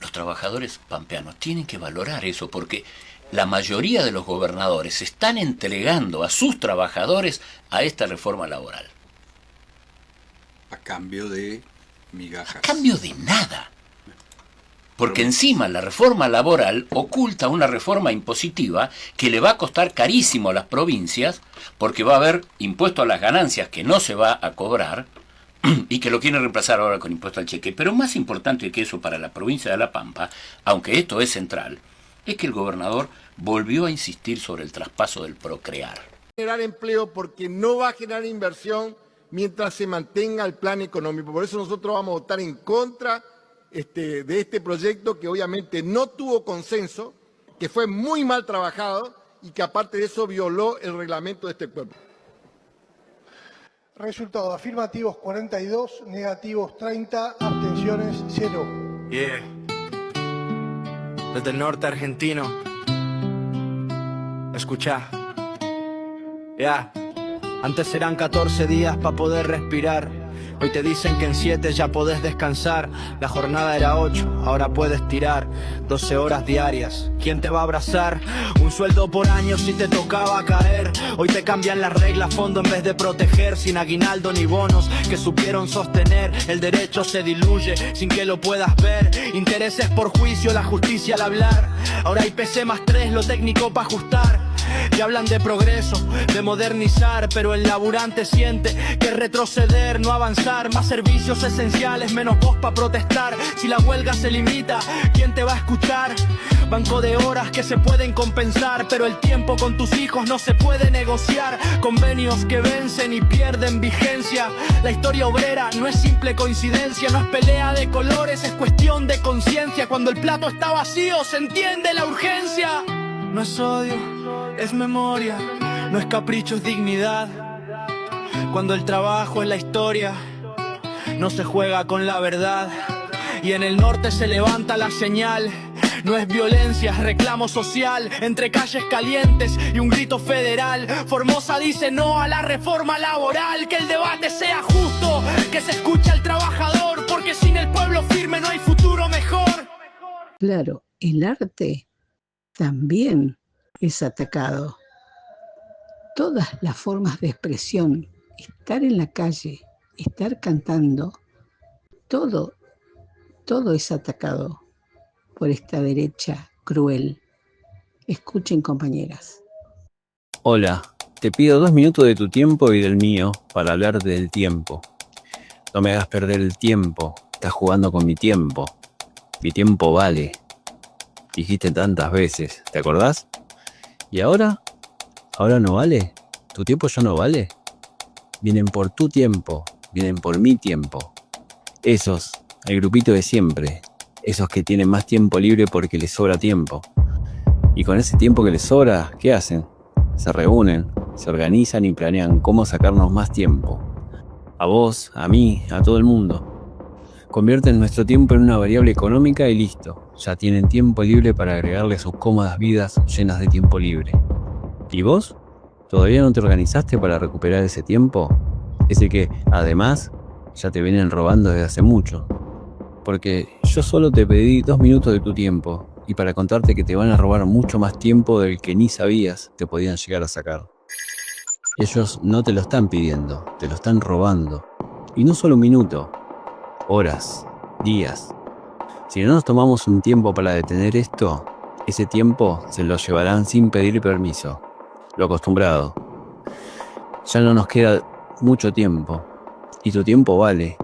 Los trabajadores pampeanos tienen que valorar eso porque la mayoría de los gobernadores están entregando a sus trabajadores a esta reforma laboral. A cambio de migajas. A cambio de nada. Porque encima la reforma laboral oculta una reforma impositiva que le va a costar carísimo a las provincias porque va a haber impuesto a las ganancias que no se va a cobrar y que lo quieren reemplazar ahora con impuesto al cheque. Pero más importante que eso para la provincia de La Pampa, aunque esto es central, es que el gobernador volvió a insistir sobre el traspaso del Procrear. Generar empleo porque no va a generar inversión mientras se mantenga el plan económico. Por eso nosotros vamos a votar en contra de este proyecto que obviamente no tuvo consenso, que fue muy mal trabajado y que aparte de eso violó el reglamento de este pueblo. Resultado, afirmativos 42, negativos 30, abstenciones 0. Yeah. Desde el norte argentino. Escuchá. Ya. Antes eran 14 días para poder respirar. Hoy te dicen que en 7 ya podés descansar. La jornada era 8, ahora puedes tirar 12 horas diarias. ¿Quién te va a abrazar? Un sueldo por año si te tocaba caer. Hoy te cambian las reglas, fondo en vez de proteger. Sin aguinaldo ni bonos que supieron sostener. El derecho se diluye sin que lo puedas ver. Intereses por juicio, la justicia al hablar. Ahora hay PC+3, lo técnico para ajustar. Y hablan de progreso, de modernizar, pero el laburante siente que retroceder, no avanzar. Más servicios esenciales, menos voz para protestar. Si la huelga se limita, ¿quién te va a escuchar? Banco de horas que se pueden compensar, pero el tiempo con tus hijos no se puede negociar. Convenios que vencen y pierden vigencia. La historia obrera no es simple coincidencia, no es pelea de colores, es cuestión de conciencia. Cuando el plato está vacío se entiende la urgencia. No es odio, es memoria, no es capricho, es dignidad. Cuando el trabajo es la historia, no se juega con la verdad. Y en el norte se levanta la señal. No es violencia, es reclamo social. Entre calles calientes y un grito federal. Formosa dice no a la reforma laboral. Que el debate sea justo, que se escuche al trabajador. Porque sin el pueblo firme no hay futuro mejor. Claro, el arte también es atacado. Todas las formas de expresión, estar en la calle, estar cantando, todo es atacado por esta derecha cruel. Escuchen, compañeras. Hola, te pido 2 minutos de tu tiempo y del mío para hablar del tiempo. No me hagas perder el tiempo, estás jugando con mi tiempo. Mi tiempo vale. Dijiste tantas veces, ¿te acordás? ¿Y ahora? ¿Ahora no vale? ¿Tu tiempo ya no vale? Vienen por tu tiempo, vienen por mi tiempo. Esos, el grupito de siempre. Esos que tienen más tiempo libre porque les sobra tiempo. Y con ese tiempo que les sobra, ¿qué hacen? Se reúnen, se organizan y planean cómo sacarnos más tiempo. A vos, a mí, a todo el mundo. Convierten nuestro tiempo en una variable económica y listo. Ya tienen tiempo libre para agregarle a sus cómodas vidas llenas de tiempo libre. ¿Y vos? ¿Todavía no te organizaste para recuperar ese tiempo? Ese que, además, ya te vienen robando desde hace mucho. Porque yo solo te pedí 2 minutos de tu tiempo, y para contarte que te van a robar mucho más tiempo del que ni sabías te podían llegar a sacar. Ellos no te lo están pidiendo, te lo están robando. Y no solo un minuto, horas, días. Si no nos tomamos un tiempo para detener esto, ese tiempo se lo llevarán sin pedir permiso. Lo acostumbrado. Ya no nos queda mucho tiempo. Y tu tiempo vale.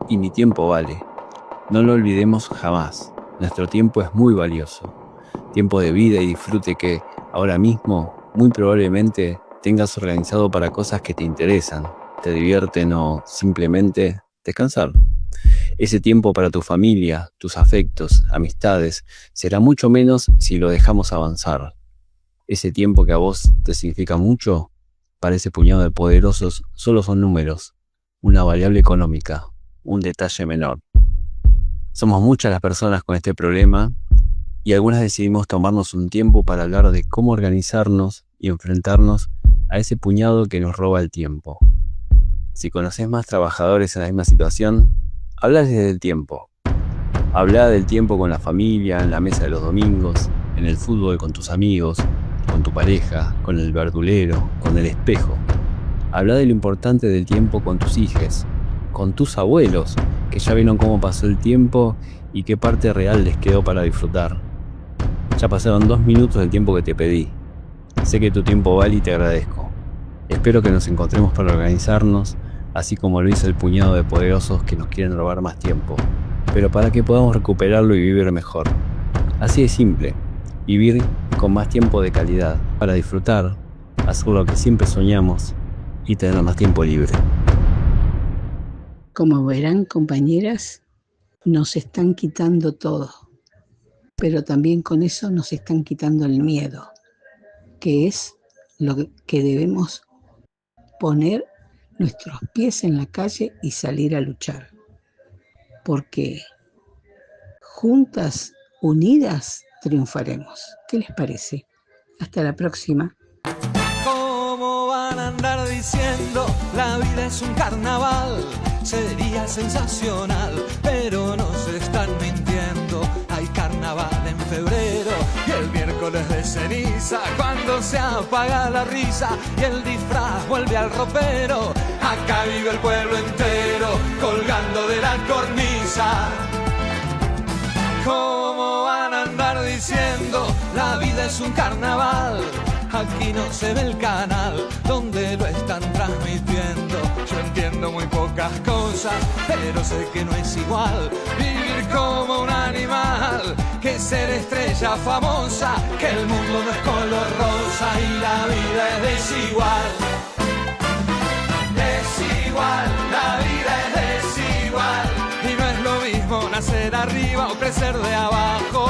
Y mi tiempo vale. No lo olvidemos jamás. Nuestro tiempo es muy valioso. Tiempo de vida y disfrute que ahora mismo, muy probablemente, tengas organizado para cosas que te interesan, te divierten o simplemente descansar. Ese tiempo para tu familia, tus afectos, amistades, será mucho menos si lo dejamos avanzar. Ese tiempo que a vos te significa mucho, para ese puñado de poderosos, solo son números, una variable económica, un detalle menor. Somos muchas las personas con este problema y algunas decidimos tomarnos un tiempo para hablar de cómo organizarnos y enfrentarnos a ese puñado que nos roba el tiempo. Si conoces más trabajadores en la misma situación, hablales del tiempo. Habla del tiempo con la familia, en la mesa de los domingos, en el fútbol con tus amigos, con tu pareja, con el verdulero, con el espejo. Habla de lo importante del tiempo con tus hijos, con tus abuelos, que ya vieron cómo pasó el tiempo y qué parte real les quedó para disfrutar. Ya pasaron 2 minutos del tiempo que te pedí. Sé que tu tiempo vale y te agradezco. Espero que nos encontremos para organizarnos, así como lo hizo el puñado de poderosos que nos quieren robar más tiempo, pero para que podamos recuperarlo y vivir mejor. Así de simple, vivir con más tiempo de calidad, para disfrutar, hacer lo que siempre soñamos y tener más tiempo libre. Como verán, compañeras, nos están quitando todo, pero también con eso nos están quitando el miedo, que es lo que debemos poner nuestros pies en la calle y salir a luchar. Porque juntas, unidas, triunfaremos. ¿Qué les parece? Hasta la próxima. ¿Cómo van a andar diciendo la vida es un carnaval? sería sensacional, pero nos están mintiendo. Hay carnaval en febrero y el miércoles de ceniza, cuando se apaga la risa y el disfraz vuelve al ropero. Acá vive el pueblo entero colgando de la cornisa. ¿Cómo van a andar diciendo la vida es un carnaval? Aquí no se ve el canal donde lo están transmitiendo. Yo entiendo muy pocas cosas, pero sé que no es igual vivir como un animal que ser estrella famosa, que el mundo no es color rosa y la vida es desigual. Desigual, la vida es desigual. Y no es lo mismo nacer arriba o crecer de abajo.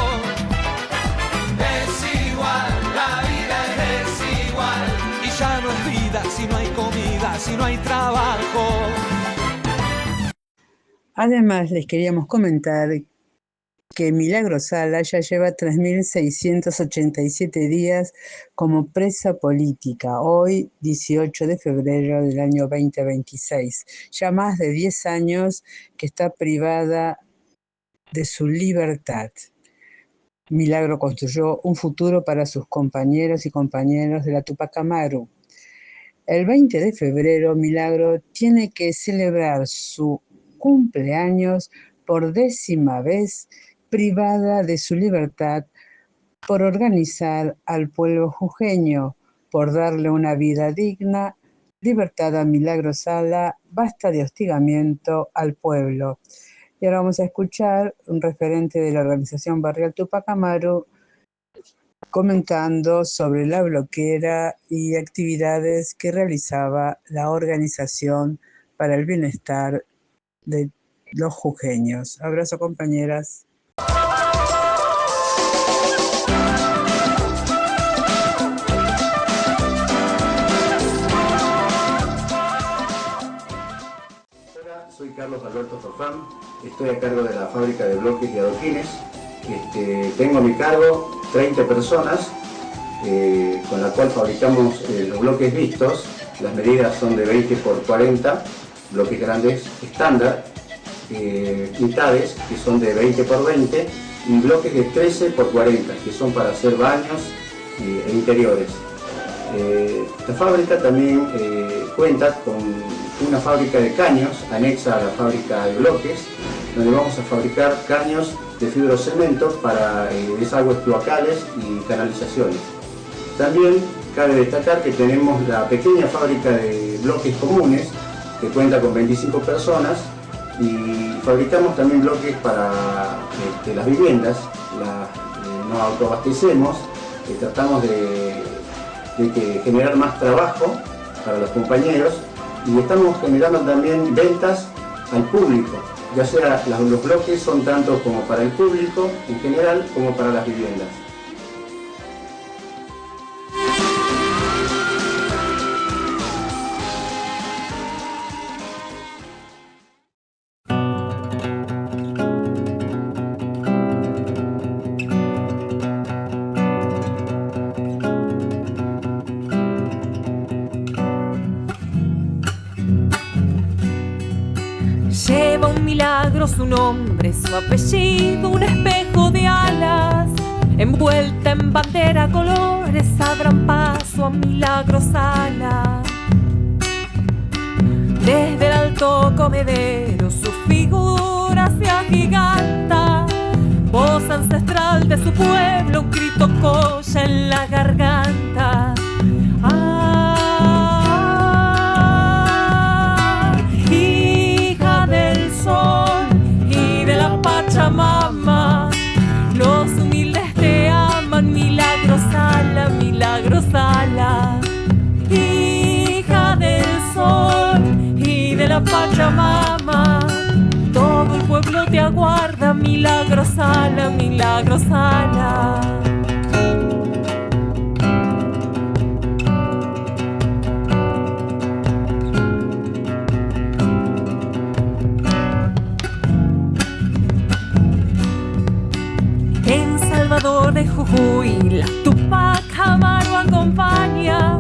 Desigual, la vida es desigual. Y ya no es vida si no hay comida, si no hay trabajo. Además, les queríamos comentar que Milagro Sala ya lleva 3.687 días como presa política, hoy 18 de febrero del año 2026. Ya más de 10 años que está privada de su libertad. Milagro construyó un futuro para sus compañeros y compañeras de la Tupac Amaru. El 20 de febrero, Milagro tiene que celebrar su cumpleaños por 10ª vez privada de su libertad por organizar al pueblo jujeño, por darle una vida digna. Libertad a Milagro Sala, basta de hostigamiento al pueblo. Y ahora vamos a escuchar un referente de la organización barrial Tupac Amaru comentando sobre la bloquera y actividades que realizaba la organización para el bienestar de los jujeños. Abrazo, compañeras. Soy Carlos Alberto Forfán, estoy a cargo de la fábrica de bloques y adoquines. Tengo a mi cargo 30 personas, con la cual fabricamos los bloques vistos. Las medidas son de 20 por 40, bloques grandes estándar, mitades que son de 20 por 20 y bloques de 13 por 40 que son para hacer baños e interiores. La fábrica también cuenta con una fábrica de caños anexa a la fábrica de bloques, donde vamos a fabricar caños de fibrocemento para desagües cloacales y canalizaciones. También cabe destacar que tenemos la pequeña fábrica de bloques comunes, que cuenta con 25 personas, y fabricamos también bloques para las viviendas. Nos autoabastecemos, tratamos de generar más trabajo para los compañeros, y estamos generando también ventas al público, ya sea los bloques son tanto como para el público en general como para las viviendas. Lleva un milagro su nombre, su apellido, un espejo de alas. Envuelta en bandera colores, abran paso a Milagro Sala. Desde el alto comedero su figura se agiganta. Voz ancestral de su pueblo, un grito colla en la garganta. Y de la Pachamama, los humildes te aman, Milagro Sala, Milagro Sala. Hija del sol y de la Pachamama, todo el pueblo te aguarda, Milagro Sala, Milagro Sala. De Jujuy, la Tupac Amaru acompaña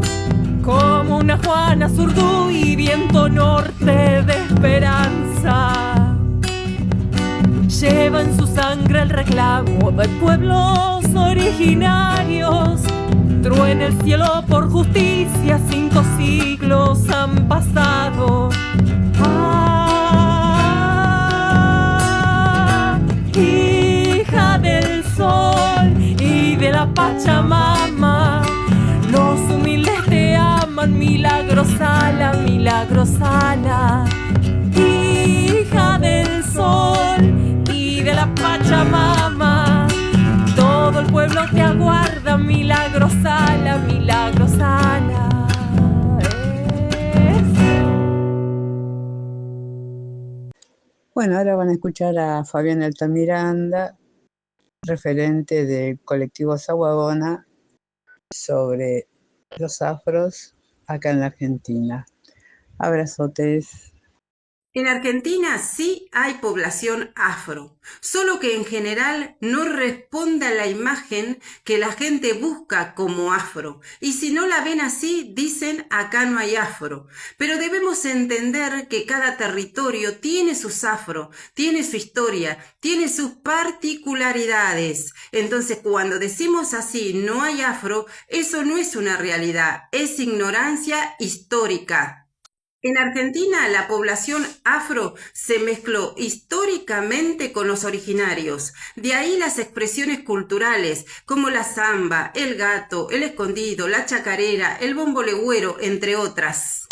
como una Juana Zurduy, viento norte desde esperanza. Lleva en su sangre el reclamo de pueblos originarios. Truena el cielo por justicia, 5 siglos han pasado. Hija del sol y de la Pachamama, los humildes te aman, milagrosala, milagrosala. Hija del sol y de la Pachamama, todo el pueblo te aguarda, milagrosala, milagrosala. Bueno, ahora van a escuchar a Fabián Altamiranda, referente del colectivo Saguabona, sobre los afros acá en la Argentina. Abrazotes. En Argentina sí hay población afro, solo que en general no responde a la imagen que la gente busca como afro, y si no la ven así, dicen acá no hay afro. Pero debemos entender que cada territorio tiene sus afro, tiene su historia, tiene sus particularidades. Entonces, cuando decimos así no hay afro, eso no es una realidad, es ignorancia histórica. En Argentina, la población afro se mezcló históricamente con los originarios. De ahí las expresiones culturales como la samba, el gato, el escondido, la chacarera, el bombo legüero, entre otras.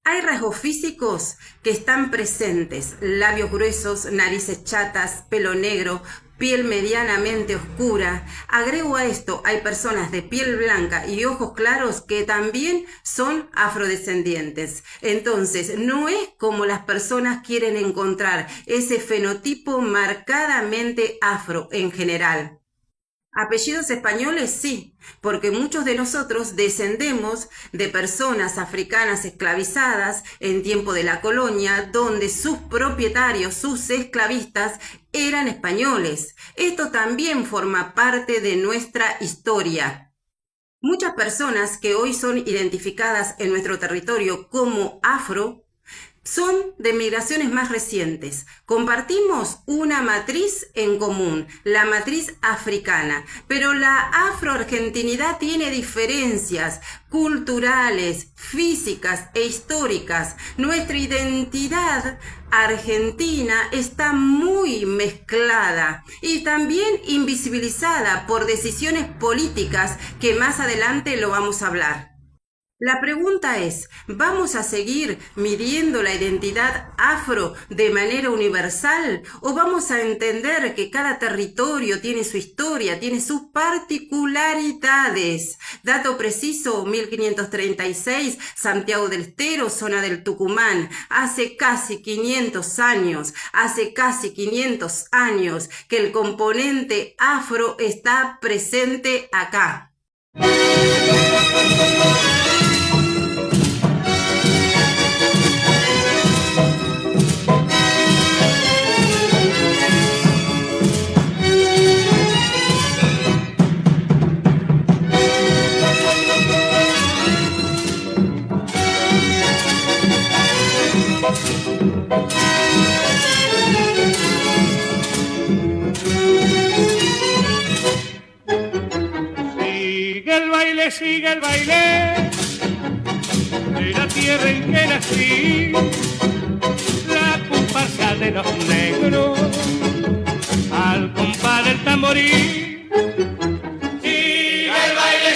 Hay rasgos físicos que están presentes: labios gruesos, narices chatas, pelo negro, piel medianamente oscura. Agrego a esto, hay personas de piel blanca y ojos claros que también son afrodescendientes. Entonces, no es como las personas quieren encontrar ese fenotipo marcadamente afro en general. Apellidos españoles sí, porque muchos de nosotros descendemos de personas africanas esclavizadas en tiempo de la colonia, donde sus propietarios, sus esclavistas, eran españoles. Esto también forma parte de nuestra historia. Muchas personas que hoy son identificadas en nuestro territorio como afro son de migraciones más recientes. Compartimos una matriz en común, la matriz africana, pero la afroargentinidad tiene diferencias culturales, físicas e históricas. Nuestra identidad argentina está muy mezclada y también invisibilizada por decisiones políticas que más adelante lo vamos a hablar. La pregunta es, ¿vamos a seguir midiendo la identidad afro de manera universal o vamos a entender que cada territorio tiene su historia, tiene sus particularidades? Dato preciso, 1536, Santiago del Estero, zona del Tucumán. Hace casi 500 años que el componente afro está presente acá. Sigue el baile de la tierra en que nací, la comparsa de los negros al compás del tamborí. Sigue el baile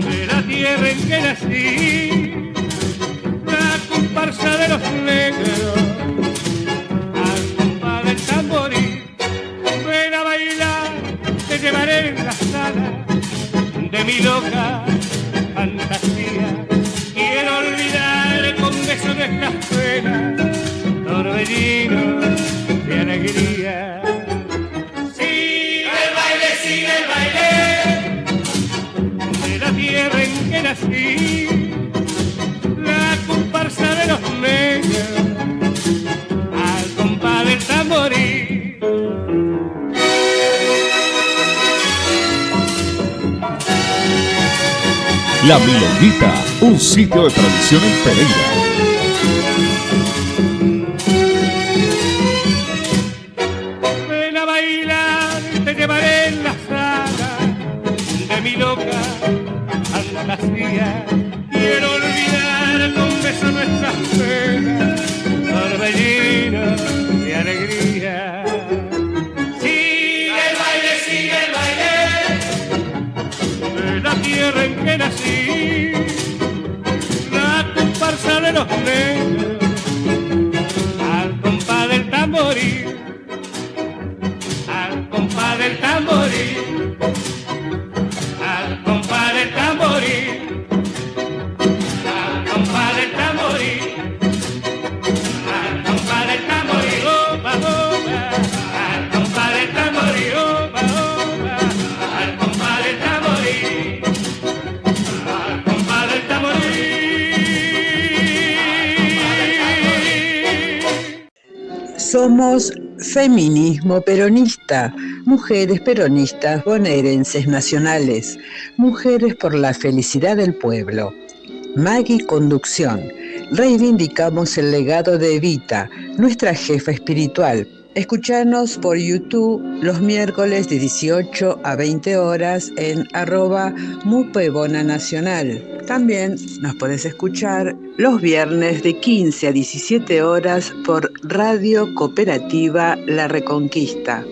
de la tierra en que nací, la comparsa de los negros al compás del tamborí. Ven a bailar, te llevaré en la sala de mi loca fantasía. Quiero olvidar con besos de estas penas, torbellinos de alegría. Sigue el baile de la tierra en que nací, la comparsa de los negros al compás del tamborí. La Milonguita, un sitio de tradición en Pereira. así, la comparsa de los negros, al compás del tamboril, al compás del tamboril, al compás del tamboril, al compás del tamboril, al compás del tamboril, opa, opa, al compás del tamboril, opa, opa, al compás del tamboril, al compás del tamboril. Somos Feminismo Peronista, mujeres peronistas bonaerenses nacionales, mujeres por la felicidad del pueblo. Maggie Conducción, reivindicamos el legado de Evita, nuestra jefa espiritual. Escuchanos por YouTube los miércoles de 18 a 20 horas en @mupebonanacional. También nos podés escuchar los viernes de 15 a 17 horas por Radio Cooperativa La Reconquista,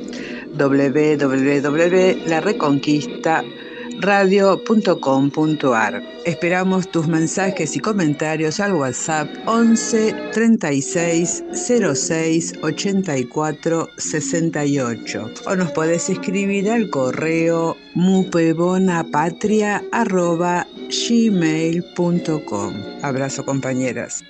www.lareconquistaradio.com.ar. Esperamos tus mensajes y comentarios al WhatsApp 11 36 06 84 68 o nos podés escribir al correo mupebonapatria@gmail.com. Abrazo, compañeras.